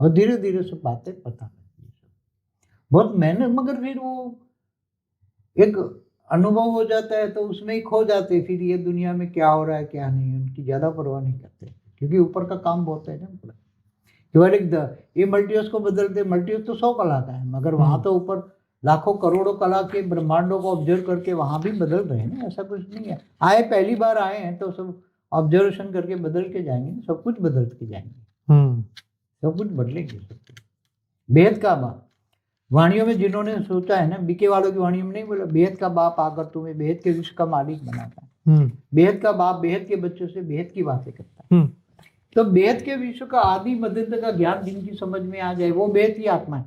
और धीरे धीरे सब बातें पता लगती, बहुत मेहनत, मगर फिर वो एक अनुभव हो जाता है तो उसमें ही खो जाते। फिर ये दुनिया में क्या हो रहा है क्या नहीं, उनकी ज़्यादा परवाह नहीं करते, क्योंकि ऊपर का काम बहुत है ना पूरा। केवल ये मल्टीवर्स को बदलते, मल्टीवर्स तो 100 कला का है, मगर वहाँ तो ऊपर लाखों करोड़ों कला के ब्रह्मांडों को ऑब्जर्व करके वहाँ भी बदल रहे हैं ना। ऐसा कुछ नहीं है, आए पहली बार आए हैं तो सब ऑब्जर्वेशन करके बदल के जाएंगे, सब कुछ बदल के जाएंगे, सब कुछ बदलेंगे, सब कुछ बेहद का बात। वाणियों में जिन्होंने सोचा है ना, बीके वालों की वाणियों में नहीं बोला, बेहद का बाप आकर तुम्हें बेहद के विश्व का मालिक बनाता है। बेहद का बाप बेहद के बच्चों से बेहद की बातें करता है। तो बेहद के विश्व का आदि मध्य का ज्ञान जिनकी समझ में आ जाए वो बेहद की आत्मा है,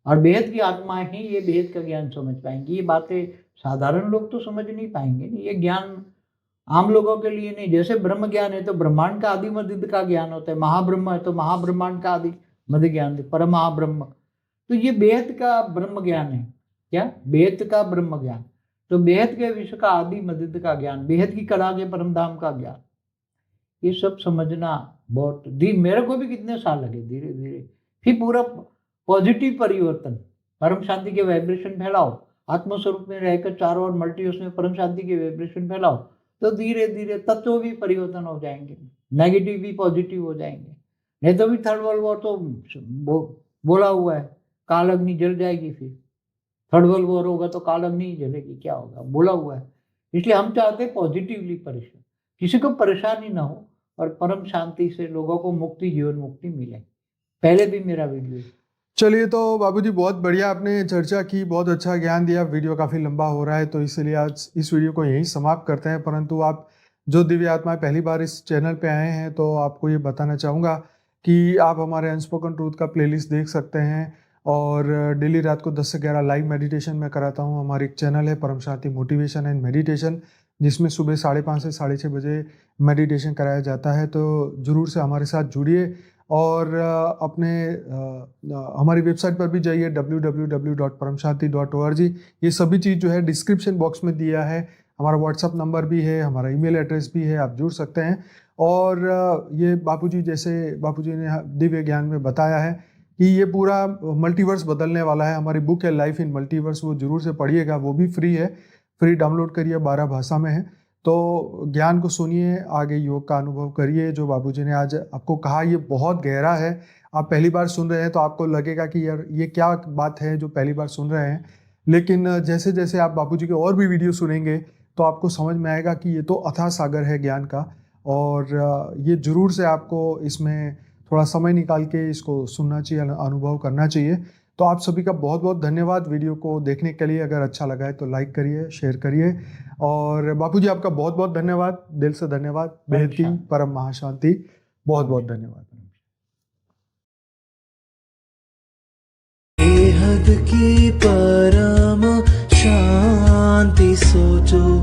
और बेहद की आत्मा ही ये बेहद का ज्ञान समझ पाएंगी। ये बातें साधारण लोग तो समझ नहीं पाएंगे, ये ज्ञान आम लोगों के लिए नहीं। जैसे ब्रह्म ज्ञान है तो ब्रह्मांड का आदि मध्य का ज्ञान होता है, महाब्रह्म है तो महाब्रह्मांड का आदि मध्य ज्ञान, परम महाब्रह्म। तो ये बेहद का ब्रह्म ज्ञान है। क्या? बेहद का ब्रह्म ज्ञान। तो बेहद के विश्व का आदि मध्य का ज्ञान, बेहद की कला के परम धाम का ज्ञान, ये सब समझना बहुत मेरे को भी कितने साल लगे, धीरे धीरे। फिर पूरा पॉजिटिव परिवर्तन, परम शांति के वाइब्रेशन फैलाओ, आत्मस्वरूप में रहकर चारों ओर मल्टीवर्स में परम शांति के वाइब्रेशन फैलाओ, तो धीरे धीरे तत्व भी परिवर्तन हो जाएंगे, नेगेटिव भी पॉजिटिव हो जाएंगे। नहीं तो भी थर्ड वर्ल्ड वॉर तो बोला हुआ है, काल अग्नि जल जाएगी। फिर थर्ड वर्ल्ड वॉर होगा तो काल अग्नि ही जलेगी, क्या होगा, बोला हुआ है। इसलिए हम चाहते हैं पॉजिटिवली परेशान, किसी को परेशानी ना हो और परम शांति से लोगों को मुक्ति, जीवन मुक्ति मिले। पहले भी मेरा वीडियो। चलिए, तो बाबूजी बहुत बढ़िया आपने चर्चा की, बहुत अच्छा ज्ञान दिया। वीडियो काफ़ी लंबा हो रहा है तो इसलिए आज इस वीडियो को यहीं समाप्त करते हैं। परंतु आप जो दिव्य आत्माएं पहली बार इस चैनल पे आए हैं तो आपको ये बताना चाहूँगा कि आप हमारे अनस्पोकन ट्रूथ का प्लेलिस्ट देख सकते हैं, और डेली रात को 10 से 11 लाइव मेडिटेशन मैं कराता हूँ। हमारी एक चैनल है परम शांति मोटिवेशन एंड मेडिटेशन, जिसमें सुबह 5:30 से 6:30 बजे मेडिटेशन कराया जाता है। तो ज़रूर से हमारे साथ जुड़िए, और अपने हमारी वेबसाइट पर भी जाइए www.paramshanti.org। ये सभी चीज़ जो है डिस्क्रिप्शन बॉक्स में दिया है। हमारा व्हाट्सअप नंबर भी है, हमारा ईमेल एड्रेस भी है, आप जुड़ सकते हैं। और ये बापूजी, जैसे बापूजी ने दिव्य ज्ञान में बताया है कि ये पूरा मल्टीवर्स बदलने वाला है। हमारी बुक है लाइफ इन मल्टीवर्स, वो जरूर से पढ़िएगा, वो भी फ्री है, फ्री डाउनलोड करिए, 12 भाषा में है। तो ज्ञान को सुनिए, आगे योग का अनुभव करिए। जो बाबूजी ने आज आपको कहा ये बहुत गहरा है, आप पहली बार सुन रहे हैं तो आपको लगेगा कि यार ये क्या बात है जो पहली बार सुन रहे हैं, लेकिन जैसे जैसे आप बाबूजी के और भी वीडियो सुनेंगे तो आपको समझ में आएगा कि ये तो अथाह सागर है ज्ञान का। और ये ज़रूर से आपको इसमें थोड़ा समय निकाल के इसको सुनना चाहिए, अनुभव करना चाहिए। तो आप सभी का बहुत बहुत धन्यवाद वीडियो को देखने के लिए। अगर अच्छा लगा है तो लाइक करिए, शेयर करिए। और बापूजी आपका बहुत बहुत धन्यवाद, दिल से धन्यवाद। बेहद की परम महाशांति, बहुत बहुत धन्यवाद। बेहद की परम शांति सोचो,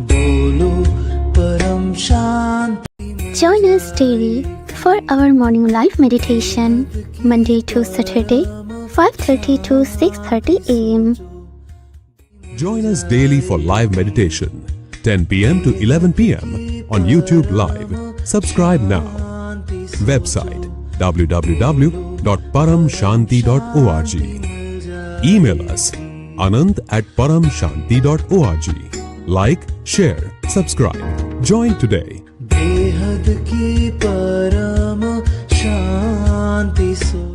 बोलो परम शांति। Join us daily for our morning live meditation, Monday to Saturday, 5:30 to 6:30 a.m. Join us daily for live meditation, 10 p.m. to 11 p.m. on YouTube Live. Subscribe now. Website www.paramshanti.org. Email us anant@paramshanti.org. Like, share, subscribe. Join today. बेहद की परम शांति सो